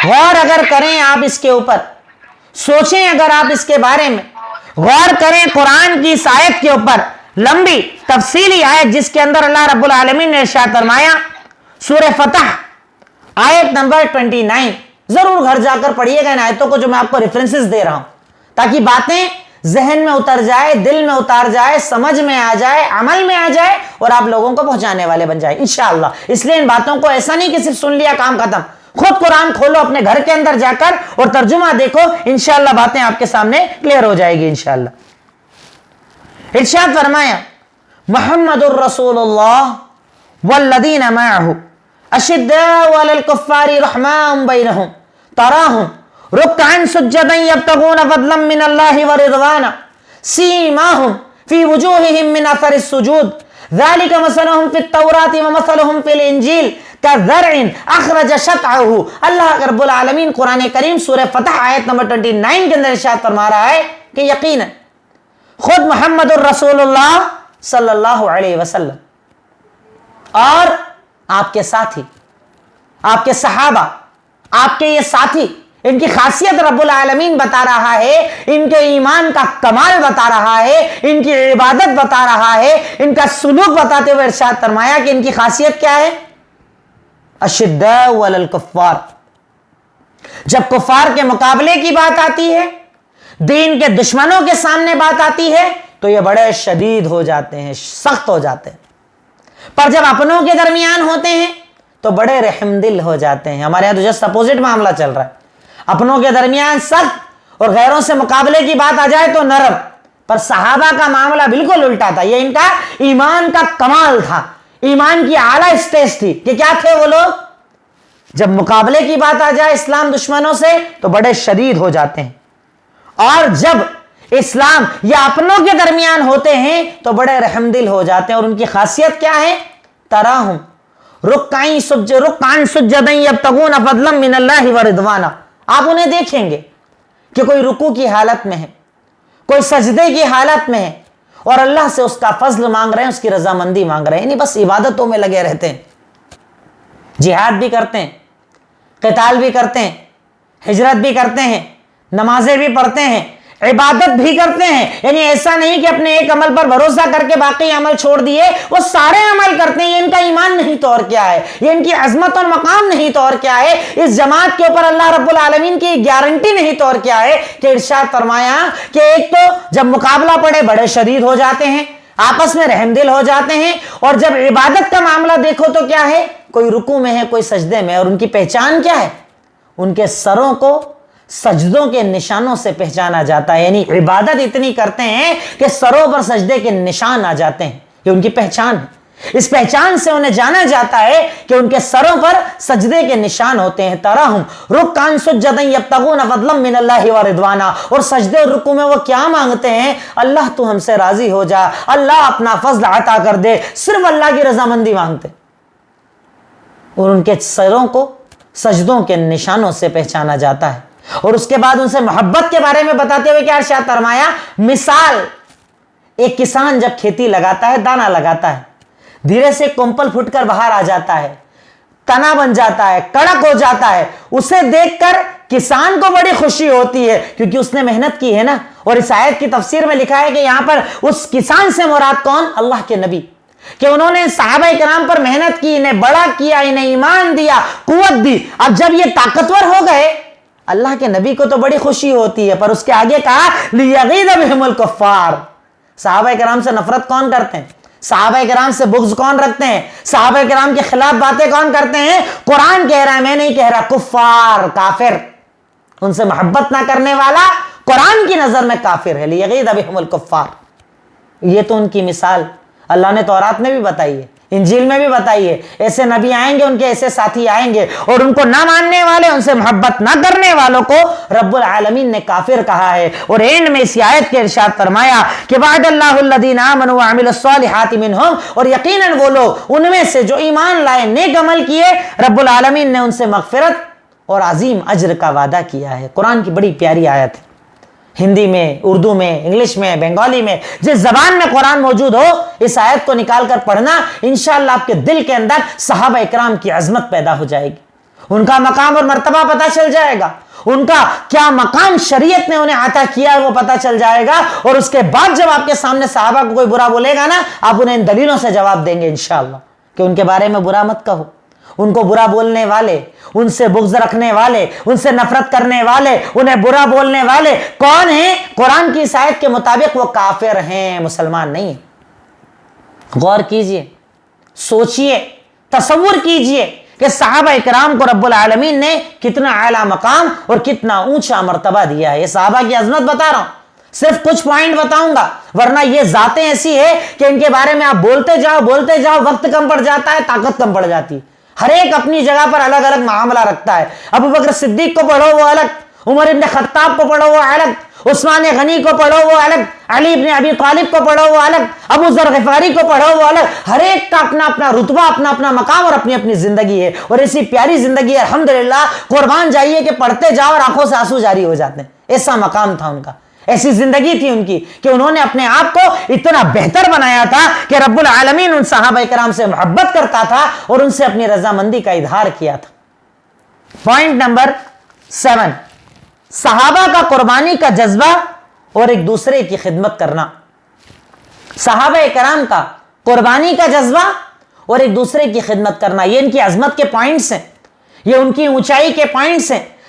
غور اگر کریں آپ اس کے اوپر، سوچیں اگر آپ اس کے بارے میں، غور کریں قرآن کی اس آیت کے اوپر، لمبی تفصیلی آیت جس کے اندر اللہ رب العالمین نے ارشاد فرمایا، سورہ فتح آیت نمبر 29، ضرور گھر جا کر پڑھیے گا ان آیتوں کو جو میں آپ کو ریفرنسز دے رہا ہوں، تاکہ باتیں ذہن میں اتر جائے، دل میں اتار جائے، سمجھ میں آ جائے، عمل میں آ جائے، اور آپ لوگوں کو پہنچانے والے بن جائے انشاءاللہ۔ اس لیے ان باتوں کو ایسا نہیں کہ صرف سن لیا کام ختم، خود قرآن کھولو اپنے گھر کے اندر جا کر اور ترجمہ دیکھو، انشاءاللہ باتیں آپ کے سامنے کلیئر ہو جائے گی انشاءاللہ۔ ارشاد فرمایا، محمد الرسول اللہ والذین معہ اشداء علی الکفار رحماء بینہم تراہم رکعا سجدا یبتغون فضلا من اللہ ورضوانا سیماہم فی وجوہہم من اثر السجود ذالک مثلہم فی التوراۃ ومثلہم فی الانجیل کزرع اخرج شطعہ۔ اللہ رب العالمین قرآن کریم سورہ فتح آیت نمبر 29 کے اندر ارشاد فرما رہا ہے کہ یقیناً خود محمد الرسول اللہ صلی اللہ علیہ وسلم اور آپ کے ساتھی، آپ کے صحابہ، آپ کے یہ ساتھی، ان کی خاصیت رب العالمین بتا رہا ہے، ان کے ایمان کا کمال بتا رہا ہے، ان کی عبادت بتا رہا ہے، ان کا سلوک بتاتے ہوئے ارشاد فرمایا کہ ان کی خاصیت کیا ہے؟ اشداء علی الکفار۔ جب کفار کے مقابلے کی بات آتی ہے، دین کے دشمنوں کے سامنے بات آتی ہے، تو یہ بڑے شدید ہو جاتے ہیں, سخت ہو جاتے ہیں, پر جب اپنوں کے درمیان ہوتے ہیں تو بڑے رحم دل ہو جاتے ہیں. ہمارے یہاں تو جسٹ اپوزٹ معاملہ چل رہا ہے, اپنوں کے درمیان سخت اور غیروں سے مقابلے کی بات آ جائے تو نرم. پر صحابہ کا معاملہ بالکل الٹا تھا. یہ ان کا ایمان کا کمال تھا, ایمان کی اعلیٰ اسٹیج تھی کہ کیا تھے وہ لوگ, جب مقابلے کی بات آ جائے اسلام دشمنوں سے تو بڑے شدید ہو جاتے ہیں, اور جب اسلام یا اپنوں کے درمیان ہوتے ہیں تو بڑے رحم دل ہو جاتے ہیں. اور ان کی خاصیت کیا ہے؟ تراہم رکعن سجدا یبتغون فضلا من اللہ ورضوانا. آپ انہیں دیکھیں گے کہ کوئی رکوع کی حالت میں ہے, کوئی سجدے کی حالت میں ہے, اور اللہ سے اس کا فضل مانگ رہے ہیں, اس کی رضامندی مانگ رہے ہیں. نہیں بس عبادتوں میں لگے رہتے ہیں, جہاد بھی کرتے ہیں, قتال بھی کرتے ہیں, ہجرت بھی کرتے ہیں, نمازیں بھی پڑھتے ہیں, عبادت بھی کرتے ہیں. یعنی ایسا نہیں کہ اپنے ایک عمل پر بھروسہ کر کے باقی عمل چھوڑ دیے, وہ سارے عمل کرتے ہیں. یہ ان کا ایمان نہیں تو اور کیا ہے, یہ ان کی عظمت اور مقام نہیں تو اور کیا ہے, اس جماعت کے اوپر اللہ رب العالمین کی گارنٹی نہیں تو اور کیا ہے کہ ارشاد فرمایا کہ ایک تو جب مقابلہ پڑے بڑے شدید ہو جاتے ہیں, آپس میں رحم دل ہو جاتے ہیں, اور جب عبادت کا معاملہ دیکھو تو کیا ہے, کوئی رکوع میں ہے, کوئی سجدے میں. اور ان کی پہچان کیا ہے؟ ان کے سروں کو سجدوں کے نشانوں سے پہچانا جاتا ہے. یعنی عبادت اتنی کرتے ہیں کہ سروں پر سجدے کے نشان آ جاتے ہیں. یہ ان کی پہچان ہے. اس پہچان سے انہیں جانا جاتا ہے کہ ان کے سروں پر سجدے کے نشان ہوتے ہیں. تراہم رکعن سجدا یبتغون فضلا من اللہ ورضوانا. اور سجدے اور رکوع میں وہ کیا مانگتے ہیں؟ اللہ تو ہم سے راضی ہو جا, اللہ اپنا فضل عطا کر دے, صرف اللہ کی رضامندی مانگتے. اور ان کے سروں کو سجدوں کے نشانوں سے پہچانا جاتا ہے. اور اس کے بعد ان سے محبت کے بارے میں بتاتے ہوئے کیا ارشاد فرمایا؟ مثال ایک کسان جب کھیتی لگاتا ہے, دانا لگاتا ہے, دھیرے سے کمپل پھٹ کر باہر آ جاتا ہے, تنا بن جاتا ہے, کڑک ہو جاتا ہے, اسے دیکھ کر کسان کو بڑی خوشی ہوتی ہے کیونکہ اس نے محنت کی ہے نا. اور اس آیت کی تفسیر میں لکھا ہے کہ یہاں پر اس کسان سے مراد کون؟ اللہ کے نبی, کہ انہوں نے صحابہ کرام پر محنت کی, انہیں بڑا کیا, انہیں ایمان دیا, قوت دی. اب جب یہ طاقتور ہو گئے, اللہ کے نبی کو تو بڑی خوشی ہوتی ہے, پر اس کے آگے کہا لیغیظ بہم الکفار. صحابہ کرام سے نفرت کون کرتے ہیں؟ صحابہ کرام سے بغض کون رکھتے ہیں؟ صحابہ کرام کے خلاف باتیں کون کرتے ہیں؟ قرآن کہہ رہا ہے, میں نہیں کہہ رہا, کفار, کافر. ان سے محبت نہ کرنے والا قرآن کی نظر میں کافر ہے. لیغیظ بہم الکفار. یہ تو ان کی مثال اللہ نے تورات میں بھی بتائی ہے, انجیل میں بھی بتائی ہے. ایسے نبی آئیں گے, ان کے ایسے ساتھی آئیں گے, اور ان کو نہ ماننے والے, ان سے محبت نہ کرنے والوں کو رب العالمین نے کافر کہا ہے. اور اینڈ میں اس آیت کے ارشاد فرمایا کہ وعد اللہ الذین آمنوا وعملوا الصالحات منہم, اور یقیناً وہ لوگ ان میں سے جو ایمان لائے, نیک عمل کیے, رب العالمین نے ان سے مغفرت اور عظیم اجر کا وعدہ کیا ہے. قرآن کی بڑی پیاری آیت ہے. ہندی میں, اردو میں, انگلش میں, بنگالی میں, جس زبان میں قرآن موجود ہو, اس آیت کو نکال کر پڑھنا, انشاءاللہ آپ کے دل کے اندر صحابہ اکرام کی عظمت پیدا ہو جائے گی, ان کا مقام اور مرتبہ پتہ چل جائے گا, ان کا کیا مقام شریعت نے انہیں عطا کیا ہے وہ پتہ چل جائے گا. اور اس کے بعد جب آپ کے سامنے صحابہ کو کوئی برا بولے گا نا, آپ انہیں ان دلیلوں سے جواب دیں گے انشاءاللہ کہ ان کے بارے میں برا مت کہو. ان کو برا بولنے والے, ان سے بغض رکھنے والے, ان سے نفرت کرنے والے, انہیں برا بولنے والے کون ہیں؟ قرآن کی اس آیت کے مطابق وہ کافر ہیں, مسلمان نہیں ہیں. غور کیجئے, سوچئے, تصور کیجئے کہ صحابہ اکرام کو رب العالمین نے کتنا اعلیٰ مقام اور کتنا اونچا مرتبہ دیا ہے. یہ صحابہ کی عظمت بتا رہا ہوں, صرف کچھ پوائنٹ بتاؤں گا, ورنہ یہ ذاتیں ایسی ہے کہ ان کے بارے میں آپ بولتے جاؤ, وقت کم پڑ جاتا ہے, طاقت کم پڑ جاتی ہے. ہر ایک اپنی جگہ پر الگ الگ معاملہ رکھتا ہے. ابو بکر صدیق کو پڑھو وہ الگ, عمر ابن خطاب کو پڑھو وہ الگ, عثمان غنی کو پڑھو وہ الگ, علی ابن ابی طالب کو پڑھو وہ الگ, ابو ذر غفاری کو پڑھو وہ الگ. ہر ایک کا اپنا اپنا رتبہ, اپنا اپنا مقام اور اپنی اپنی زندگی ہے. اور ایسی پیاری زندگی ہے, الحمدللہ, قربان جائیے کہ پڑھتے جاؤ اور آنکھوں سے آنسو جاری ہو جاتے ہیں. ایسا مقام تھا ان کا, ایسی زندگی تھی ان کی کہ انہوں نے اپنے آپ کو اتنا بہتر بنایا تھا کہ رب العالمین ان صحابہ کرام سے محبت کرتا تھا اور ان سے اپنی رضامندی کا اظہار کیا تھا. پوائنٹ نمبر 7, صحابہ کا قربانی کا جذبہ اور ایک دوسرے کی خدمت کرنا. صحابہ کرام کا قربانی کا جذبہ اور ایک دوسرے کی خدمت کرنا, یہ ان کی عظمت کے پوائنٹس ہیں, یہ ان کی اونچائی کے پوائنٹس ہیں.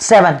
7,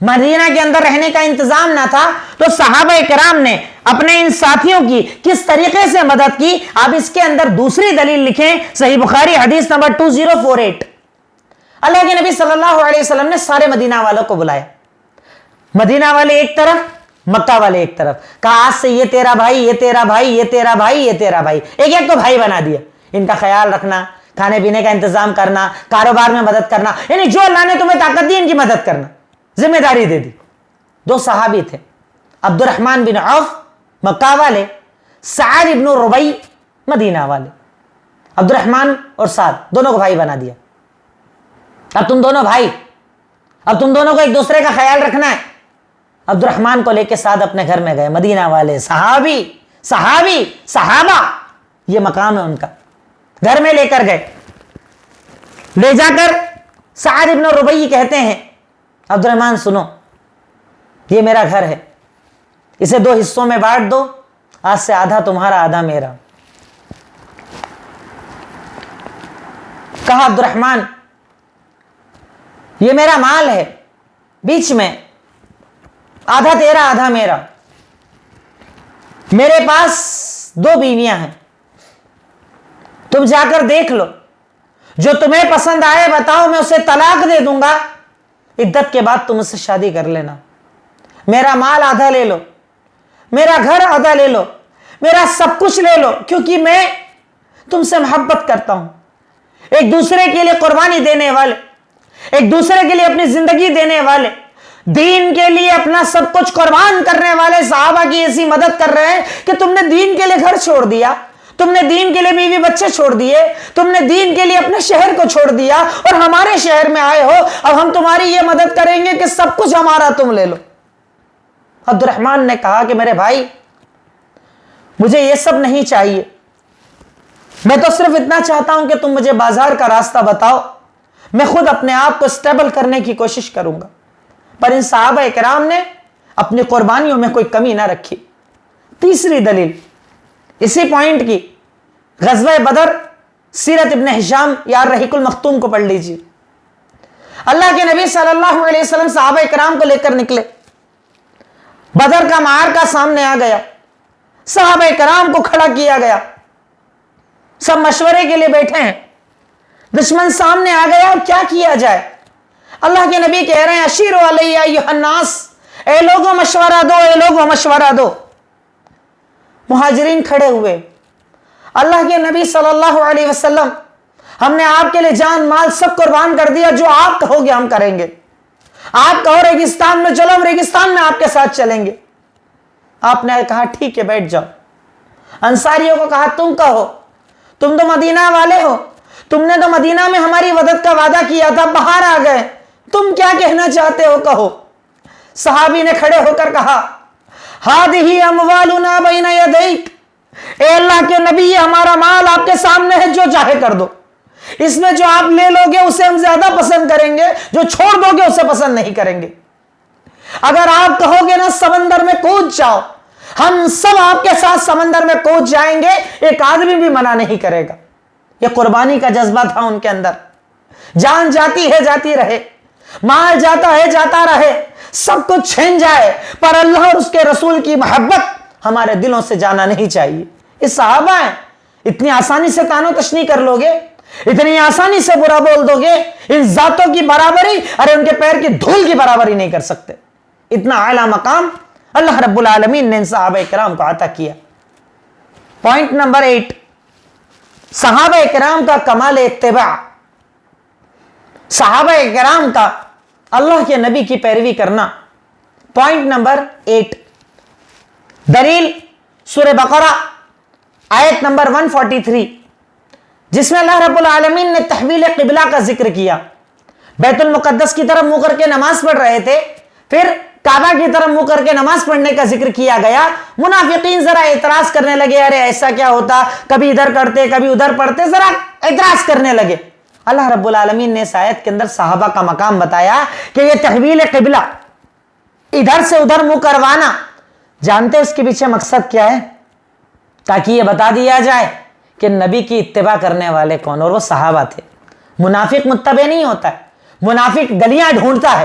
مدینہ کے اندر رہنے کا انتظام نہ تھا تو صحابہ کرام نے اپنے ان ساتھیوں کی کس طریقے سے مدد کی. آپ اس کے اندر دوسری دلیل لکھیں, صحیح بخاری حدیث نمبر 2048. اللہ کے نبی صلی اللہ علیہ وسلم نے سارے مدینہ والوں کو بلایا. مدینہ والے ایک طرف, مکہ والے ایک طرف. کہا آج سے یہ تیرا بھائی, یہ تیرا بھائی, یہ تیرا بھائی, یہ تیرا بھائی, ایک ایک کو بھائی بنا دیا. ان کا خیال رکھنا, کھانے پینے کا انتظام کرنا, کاروبار میں مدد کرنا, یعنی جو اللہ نے تمہیں طاقت دی ان کی مدد کرنا, ذمہ داری دے دی. 2 صحابی تھے, عبد الرحمن بن عوف مکہ والے, سعد ابن ربیع مدینہ والے. عبد الرحمن اور سعد دونوں کو بھائی بنا دیا. اب تم دونوں بھائی, اب تم دونوں کو ایک دوسرے کا خیال رکھنا ہے. عبد الرحمن کو لے کے سعد اپنے گھر میں گئے. مدینہ والے صحابی صحابہ, یہ مقام ہے ان کا, گھر میں لے کر گئے. لے جا کر سعد ابن ربیع کہتے ہیں عبد الرحمن سنو, یہ میرا گھر ہے, اسے 2 حصوں میں بانٹ دو, آج سے آدھا تمہارا آدھا میرا. کہا عبد الرحمن یہ میرا مال ہے, بیچ میں آدھا تیرا آدھا میرا. میرے پاس 2 بیویاں ہیں, تم جا کر دیکھ لو, جو تمہیں پسند آئے بتاؤ, میں اسے طلاق دے دوں گا, عدت کے بعد تم اس سے شادی کر لینا. میرا مال آدھا لے لو, میرا گھر آدھا لے لو, میرا سب کچھ لے لو, کیونکہ میں تم سے محبت کرتا ہوں. ایک دوسرے کے لیے قربانی دینے والے, ایک دوسرے کے لیے اپنی زندگی دینے والے, دین کے لیے اپنا سب کچھ قربان کرنے والے صحابہ کی ایسی مدد کر رہے ہیں کہ تم نے دین کے لیے گھر چھوڑ دیا, تم نے دین کے لیے بیوی بچے چھوڑ دیے, تم نے دین کے لیے اپنے شہر کو چھوڑ دیا اور ہمارے شہر میں آئے ہو. اب ہم تمہاری یہ مدد کریں گے کہ سب کچھ ہمارا تم لے لو. عبد الرحمن نے کہا کہ میرے بھائی مجھے یہ سب نہیں چاہیے, میں تو صرف اتنا چاہتا ہوں کہ تم مجھے بازار کا راستہ بتاؤ, میں خود اپنے آپ کو اسٹیبل کرنے کی کوشش کروں گا. پر ان صحابہ کرام نے اپنی قربانیوں میں کوئی کمی نہ رکھی. تیسری دلیل اسی پوائنٹ کی, غزوہ بدر, سیرت ابن ہشام یا رحیق المختوم کو پڑھ لیجیے. اللہ کے نبی صلی اللہ علیہ وسلم صحابہ کرام کو لے کر نکلے, بدر کا معرکہ سامنے آ گیا, صحابہ کرام کو کھڑا کیا گیا, سب مشورے کے لیے بیٹھے ہیں, دشمن سامنے آ گیا, اب کیا کیا جائے. اللہ کے نبی کہہ رہے ہیں اشیروا علی ایھا الناس, اے لوگوں مشورہ دو, اے لوگوں مشورہ دو. مہاجرین کھڑے ہوئے, اللہ کے نبی صلی اللہ علیہ وسلم ہم نے آپ کے لیے جان مال سب قربان کر دیا, جو آپ کہو گے ہم کریں گے. آپ کہو ریگستان میں چلو, ہم ریگستان میں آپ کے ساتھ چلیں گے. آپ نے کہا ٹھیک ہے بیٹھ جاؤ. انصاریوں کو کہا تم کہو, تم تو مدینہ والے ہو, تم نے تو مدینہ میں ہماری مدد کا وعدہ کیا تھا, باہر آ گئے, تم کیا کہنا چاہتے ہو کہو. صحابی نے کھڑے ہو کر کہا ہذہ اموالنا بین یدیک, اے اللہ کے نبی یہ ہمارا مال آپ کے سامنے ہے, جو چاہے کر دو. اس میں جو آپ لے لو گے اسے ہم زیادہ پسند کریں گے, جو چھوڑ دو گے اسے پسند نہیں کریں گے. اگر آپ کہو گے نا سمندر میں کود جاؤ, ہم سب آپ کے ساتھ سمندر میں کود جائیں گے, ایک آدمی بھی منع نہیں کرے گا. یہ قربانی کا جذبہ تھا ان کے اندر. جان جاتی ہے جاتی رہے, مال جاتا ہے جاتا رہے, سب کچھ چھن جائے, پر اللہ اور اس کے رسول کی محبت ہمارے دلوں سے جانا نہیں چاہیے. یہ صحابہ ہیں, اتنی آسانی سے تانو تشنی کر لو گے, اتنی آسانی سے برا بول دو گے, ان ذاتوں کی برابری, ارے ان کے پیر کی دھول کی برابری نہیں کر سکتے. اتنا اعلیٰ مقام اللہ رب العالمین نے ان صحابہ کرام کو عطا کیا. پوائنٹ نمبر 8, صحابہ کرام کا کمال اتباع, صحابہ کرام کا اللہ کے نبی کی پیروی کرنا. پوائنٹ نمبر 8, دلیل سورہ بقرہ آیت نمبر 143, جس میں اللہ رب العالمین نے تحویل قبلہ کا ذکر کیا. بیت المقدس کی طرف منہ کر کے نماز پڑھ رہے تھے, پھر کعبہ کی طرف منہ کر کے نماز پڑھنے کا ذکر کیا گیا. منافقین ذرا اعتراض کرنے لگے, ارے ایسا کیا ہوتا, کبھی ادھر کرتے کبھی ادھر پڑھتے, ذرا اعتراض کرنے لگے. اللہ رب العالمین نے اس آیت کے اندر صحابہ کا مقام بتایا کہ یہ تحویل قبلہ, ادھر سے ادھر منہ کروانا, جانتے اس کے پیچھے مقصد کیا ہے؟ تاکہ یہ بتا دیا جائے کہ نبی کی اتباع کرنے والے کون, اور وہ صحابہ تھے. منافق متبع نہیں ہوتا ہے, منافق گلیاں ڈھونڈتا ہے,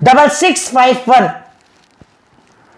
6651,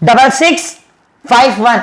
6651।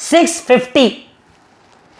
650।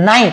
9,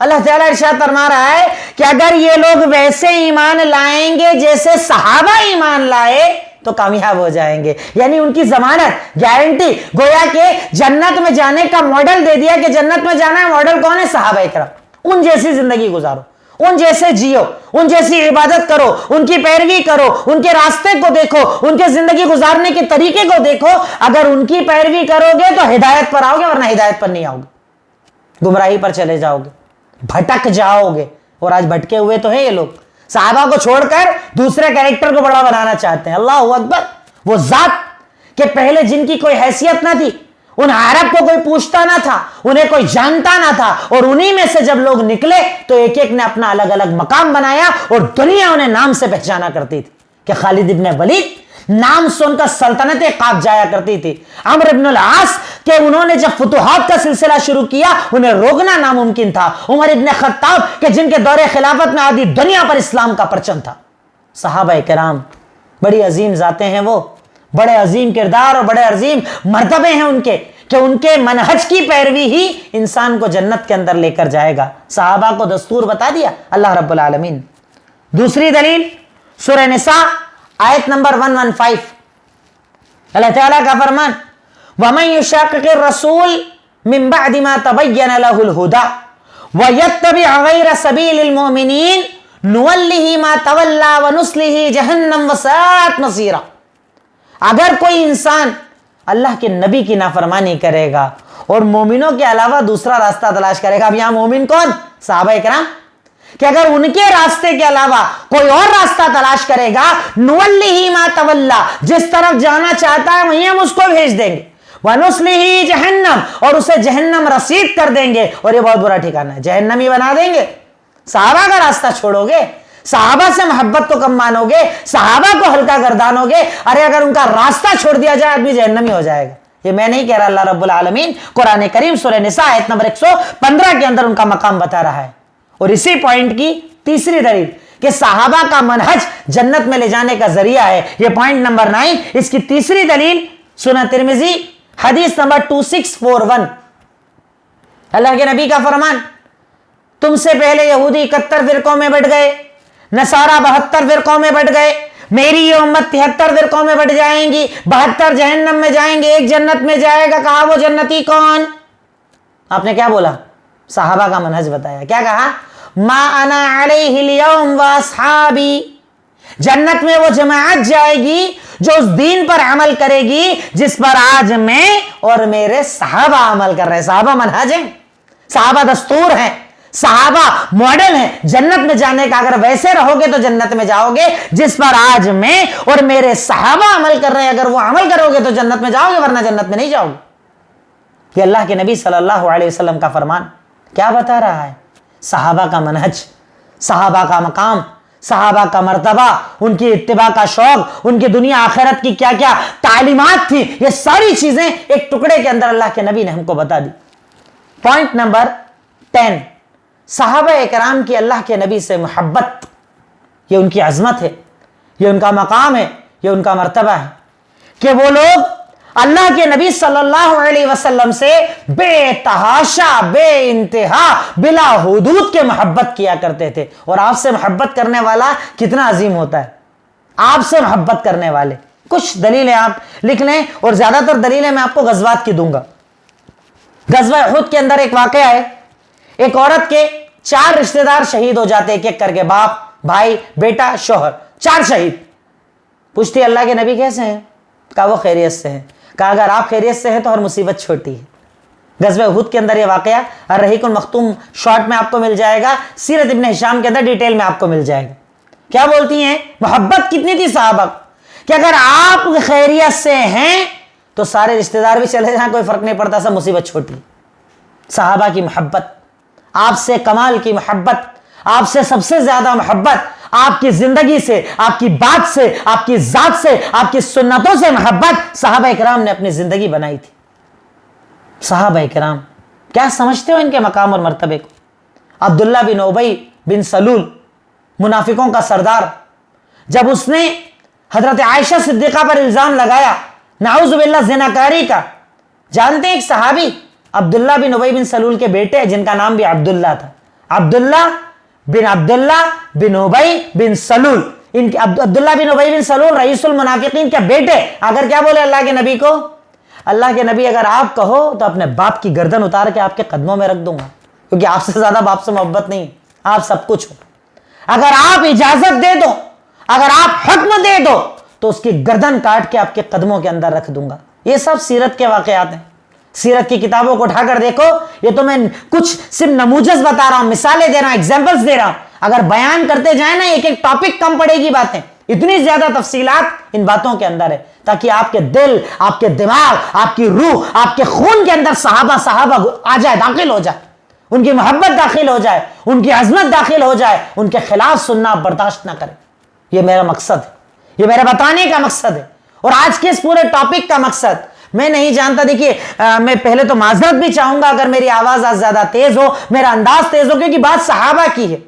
اللہ تعالیٰ ارشاد فرما رہا ہے کہ اگر یہ لوگ ویسے ایمان لائیں گے جیسے صحابہ ایمان لائے تو کامیاب ہو جائیں گے. یعنی ان کی ضمانت، گارنٹی، گویا کہ جنت میں جانے کا ماڈل دے دیا کہ جنت میں جانا ہے. ماڈل کون ہے؟ صحابہ کرام. ان جیسی زندگی گزارو، ان جیسے جیو، ان جیسی عبادت کرو، ان کی پیروی کرو، ان کے راستے کو دیکھو، ان کے زندگی گزارنے کے طریقے کو دیکھو. اگر ان کی پیروی کرو گے تو ہدایت پر آؤ گے، ورنہ ہدایت پر نہیں آؤ گے، گمراہی پر چلے جاؤ گے، بھٹک جاؤ گے. اور آج بھٹکے ہوئے تو ہیں یہ لوگ، صحابہ کو چھوڑ کر دوسرے کریکٹر کو بڑا بنانا چاہتے ہیں. اللہ اکبر. وہ ذات کہ پہلے جن کی کوئی حیثیت نہ تھی، ان عرب کو کوئی پوچھتا نہ تھا، انہیں کوئی جانتا نہ تھا، اور انہی میں سے جب لوگ نکلے تو ایک ایک نے اپنا الگ الگ مقام بنایا اور دنیا انہیں نام سے پہچانا کرتی تھی. کہ خالد ابن ولید نام سے ان کا سلطنتیں قاپ جایا کرتی تھی. عمرو ابن العاص کہ انہوں نے جب فتوحات کا سلسلہ شروع کیا انہیں روکنا ناممکن تھا. عمر ابن خطاب کہ جن کے دور خلافت میں آدھی دنیا پر اسلام کا پرچم تھا. صحابہ کرام بڑی عظیم ذاتیں ہیں، وہ بڑے عظیم کردار اور بڑے عظیم مرتبے ہیں ان کے، کہ ان کے منہج کی پیروی ہی انسان کو جنت کے اندر لے کر جائے گا. صحابہ کو دستور بتا دیا اللہ رب العالمین. دوسری دلیل سورہ نساء آیت نمبر 115، اللہ تعالیٰ کا فرمان وَمَن يُشَاقِقِ الرَّسُولِ مِن بَعْدِ مَا تَبَيَّنَ لَهُ الْهُدَى وَيَتَّبِعْ غَيْرَ سَبِيلِ الْمُؤْمِنِينَ نُوَلِّهِ مَا تَوَلَّى وَنُصْلِهِ جَهَنَّمَ وَسَاءَتْ مَصِيرًا. اگر کوئی انسان اللہ کے نبی کی نافرمانی کرے گا اور مومنوں کے علاوہ دوسرا راستہ تلاش کرے گا. اب یہاں مومن کون؟ صحابہ کرام. کہ اگر ان کے راستے کے علاوہ کوئی اور راستہ تلاش کرے گا نُوَلِّهِ مَا تَوَلَّى، جس طرف جانا چاہتا ہے وہیں ہم اس کو بھیج دیں گے، وَنُصْلِهِ جَهَنَّمَ، اور اسے جہنم رسید کر دیں گے. اور یہ بہت برا ٹھکانہ ہے، جہنمی بنا دیں گے. صحابہ کا راستہ چھوڑو گے، صحابہ سے محبت کو کم مانو گے، صحابہ کو ہلکا گردانو گے. ارے اگر ان کا راستہ چھوڑ دیا جائے آدمی جہنمی ہو جائے گا. یہ میں نہیں کہہ رہا، اللہ رب العالمین قرآن کریم سورہ نساء آیت نمبر 115 کے اندر ان کا مقام بتا رہا ہے. اور اسی پوائنٹ کی تیسری دلیل کہ صحابہ کا منہج جنت میں لے جانے کا ذریعہ ہے، یہ پوائنٹ نمبر 9. اس کی تیسری دلیل سنن ترمذی حدیث نمبر 2641، اللہ کے نبی کا فرمان تم سے پہلے یہودی 71 فرقوں میں بٹ گئے، نصارہ 72 فرقوں میں بٹ گئے، میری یہ امت 73 فرقوں میں بٹ جائیں گی، 72 جہنم میں جائیں گے، ایک جنت میں جائے گا. کہا وہ جنتی کون؟ آپ نے کیا بولا؟ صحابہ کا منہج بتایا. کیا کہا؟ ما انا علیہ اليوم واصحابی. جنت میں وہ جماعت جائے گی جو اس دین پر عمل کرے گی جس پر آج میں اور میرے صحابہ عمل کر رہے ہیں. صحابہ منہج ہیں، صحابہ دستور ہیں، صحابہ ماڈل ہیں جنت میں جانے کا. اگر ویسے رہو گے تو جنت میں جاؤ گے جس پر آج میں اور میرے صحابہ عمل کر رہے ہیں. اگر وہ عمل کرو گے تو جنت میں جاؤ گے، ورنہ جنت میں نہیں جاؤ گے. یہ اللہ کے نبی صلی اللہ علیہ وسلم کا فرمان کیا بتا رہا ہے؟ صحابہ کا منہج، صحابہ کا مقام، صحابہ کا مرتبہ، ان کی اتباع کا شوق، ان کی دنیا آخرت کی کیا کیا تعلیمات تھی، یہ ساری چیزیں ایک ٹکڑے کے اندر اللہ کے نبی نے ہم کو بتا دی. پوائنٹ نمبر 10، صحابہ اکرام کی اللہ کے نبی سے محبت، یہ ان کی عظمت ہے، یہ ان کا مقام ہے، یہ ان کا مرتبہ ہے کہ وہ لوگ اللہ کے نبی صلی اللہ علیہ وسلم سے بے تحاشا، بے انتہا، بلا حدود کے محبت کیا کرتے تھے. اور آپ سے محبت کرنے والا کتنا عظیم ہوتا ہے. آپ سے محبت کرنے والے کچھ دلیلیں آپ لکھ لیں، اور زیادہ تر دلیلیں میں آپ کو غزوات کی دوں گا. غزوہ احد کے اندر ایک واقعہ ہے، ایک عورت کے 4 رشتہ دار شہید ہو جاتے، ایک ایک کر کے، باپ، بھائی، بیٹا، شوہر، 4 شہید. پوچھتی اللہ کے نبی کیسے ہیں؟ کہا وہ خیریت سے ہیں. کہا اگر آپ خیریت سے ہیں تو ہر مصیبت چھوٹی ہے. غزوہ احد کے اندر یہ واقعہ الرحیق المختوم شارٹ میں آپ کو مل جائے گا، سیرت ابن ہشام کے اندر ڈیٹیل میں آپ کو مل جائے گا. کیا بولتی ہیں؟ محبت کتنی تھی صحابہ کہ اگر آپ خیریت سے ہیں تو سارے رشتہ دار بھی چلے جائیں، کوئی فرق نہیں پڑتا، سب مصیبت چھوٹی. صحابہ کی محبت، آپ سے کمال کی محبت، آپ سے سب سے زیادہ محبت، آپ کی زندگی سے، آپ کی بات سے، آپ کی ذات سے، آپ کی سنتوں سے محبت صحابہ اکرام نے اپنی زندگی بنائی تھی. صحابہ اکرام کیا سمجھتے ہو ان کے مقام اور مرتبے کو؟ عبداللہ بن ابی بن سلول، منافقوں کا سردار، جب اس نے حضرت عائشہ صدیقہ پر الزام لگایا نعوذ باللہ زناکاری کا، جانتے ہیں ایک صحابی عبداللہ بن ابی بن سلول کے بیٹے جن کا نام بھی عبداللہ تھا، عبداللہ بن ابی بن سلول، ان کے عبداللہ بن ابی بن سلول رئیس المنافقین کے بیٹے، اگر کیا بولے اللہ کے نبی کو، اللہ کے نبی اگر آپ کہو تو اپنے باپ کی گردن اتار کے آپ کے قدموں میں رکھ دوں گا، کیونکہ آپ سے زیادہ باپ سے محبت نہیں، آپ سب کچھ ہو، اگر آپ اجازت دے دو، اگر آپ حکم دے دو تو اس کی گردن کاٹ کے آپ کے قدموں کے اندر رکھ دوں گا۔ یہ سب سیرت کے واقعات ہیں، سیرت کی کتابوں کو اٹھا کر دیکھو، یہ تو میں کچھ صرف نموذج بتا رہا ہوں، مثالیں دے رہا ہوں، ایگزامپلز دے رہا ہوں، اگر بیان کرتے جائیں نا ایک ایک ٹاپک کم پڑے گی باتیں، اتنی زیادہ تفصیلات ان باتوں کے اندر ہے، تاکہ آپ کے دل، آپ کے دماغ، آپ کی روح، آپ کے خون کے اندر صحابہ آ جائے، داخل ہو جائے، ان کی محبت داخل ہو جائے، ان کی عظمت داخل ہو جائے، ان کے خلاف سننا آپ برداشت نہ کریں۔ یہ میرا مقصد ہے، یہ میرے بتانے کا مقصد ہے، اور آج کے اس پورے ٹاپک کا مقصد میں نہیں جانتا۔ دیکھیے میں پہلے تو معذرت بھی چاہوں گا اگر میری آواز آج زیادہ تیز ہو، میرا انداز تیز ہو، کیونکہ بات صحابہ کی ہے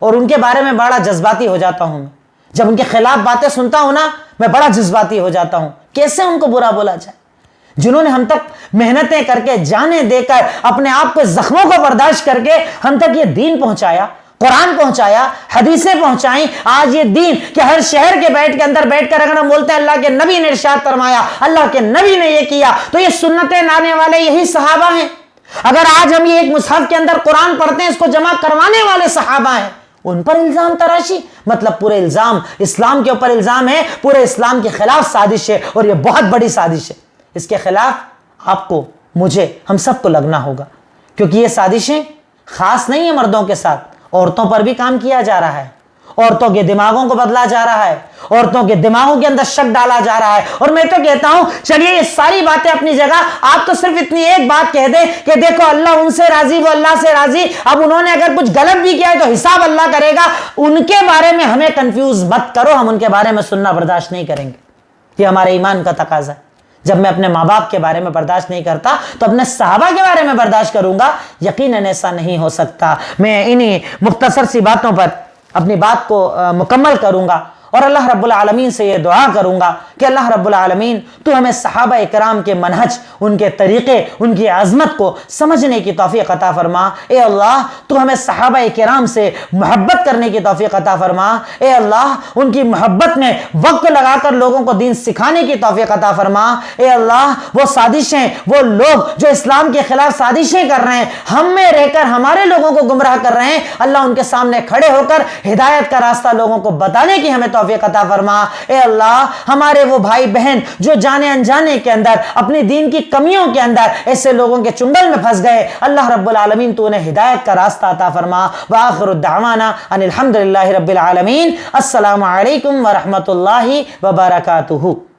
اور ان کے بارے میں بڑا جذباتی ہو جاتا ہوں میں، جب ان کے خلاف باتیں سنتا ہوں نا میں بڑا جذباتی ہو جاتا ہوں۔ کیسے ان کو برا بولا جائے، جنہوں نے ہم تک محنتیں کر کے، جانیں دے کر، اپنے آپ کو، زخموں کو برداشت کر کے ہم تک یہ دین پہنچایا، قرآن پہنچایا، حدیثیں پہنچائیں۔ آج یہ دین کہ ہر شہر کے اندر بیٹھ کر اگر ہم بولتے ہیں اللہ کے نبی نے ارشاد فرمایا، اللہ کے نبی نے یہ کیا، تو یہ سنتیں لانے والے یہی صحابہ ہیں۔ اگر آج ہم یہ ایک مصحف کے اندر قرآن پڑھتے ہیں، اس کو جمع کروانے والے صحابہ ہیں، ان پر الزام تراشی، مطلب پورے الزام اسلام کے اوپر الزام ہے، پورے اسلام کے خلاف سازش ہے، اور یہ بہت بڑی سازش ہے۔ اس کے خلاف آپ کو، مجھے، ہم سب کو لگنا ہوگا، کیونکہ یہ سازشیں خاص نہیں ہیں مردوں کے ساتھ، عورتوں پر بھی کام کیا جا رہا ہے، عورتوں کے دماغوں کو بدلا جا رہا ہے، عورتوں کے دماغوں کے اندر شک ڈالا جا رہا ہے۔ اور میں تو کہتا ہوں چلیے یہ ساری باتیں اپنی جگہ، آپ تو صرف اتنی ایک بات کہہ دیں کہ دیکھو اللہ ان سے راضی، وہ اللہ سے راضی، اب انہوں نے اگر کچھ غلط بھی کیا ہے تو حساب اللہ کرے گا، ان کے بارے میں ہمیں کنفیوز مت کرو، ہم ان کے بارے میں سننا برداشت نہیں کریں گے۔ یہ ہمارے ایمان کا تقاضا ہے۔ جب میں اپنے ماں باپ کے بارے میں برداشت نہیں کرتا تو اپنے صحابہ کے بارے میں برداشت کروں گا؟ یقیناً ایسا نہیں ہو سکتا۔ میں انہی مختصر سی باتوں پر اپنی بات کو مکمل کروں گا، اور اللہ رب العالمین سے یہ دعا کروں گا کہ اللہ رب العالمین تو ہمیں صحابہ اکرام کے منہج، ان کے طریقے، ان کی عظمت کو سمجھنے کی توفیق عطا فرما۔ اے اللہ تو ہمیں صحابہ اکرام سے محبت کرنے کی توفیق عطا فرما۔ اے اللہ ان کی محبت میں وقت لگا کر لوگوں کو دین سکھانے کی توفیق عطا فرما۔ اے اللہ وہ سازشیں، وہ لوگ جو اسلام کے خلاف سازشیں کر رہے ہیں، ہم میں رہ کر ہمارے لوگوں کو گمراہ کر رہے ہیں، اللہ ان کے سامنے کھڑے ہو کر ہدایت کا راستہ لوگوں کو بتانے کی ہمیں توفیق عطا فرما۔ اے اللہ ہمارے وہ بھائی بہن جو جانے انجانے کے اندر، اپنی دین کی کمیوں کے اندر ایسے لوگوں کے چنگل میں پھنس گئے، اللہ رب العالمین تو انہیں ہدایت کا راستہ عطا فرما۔ وآخر الدعوانا ان الحمدللہ رب العالمین۔ السلام علیکم ورحمۃ اللہ وبرکاتہ۔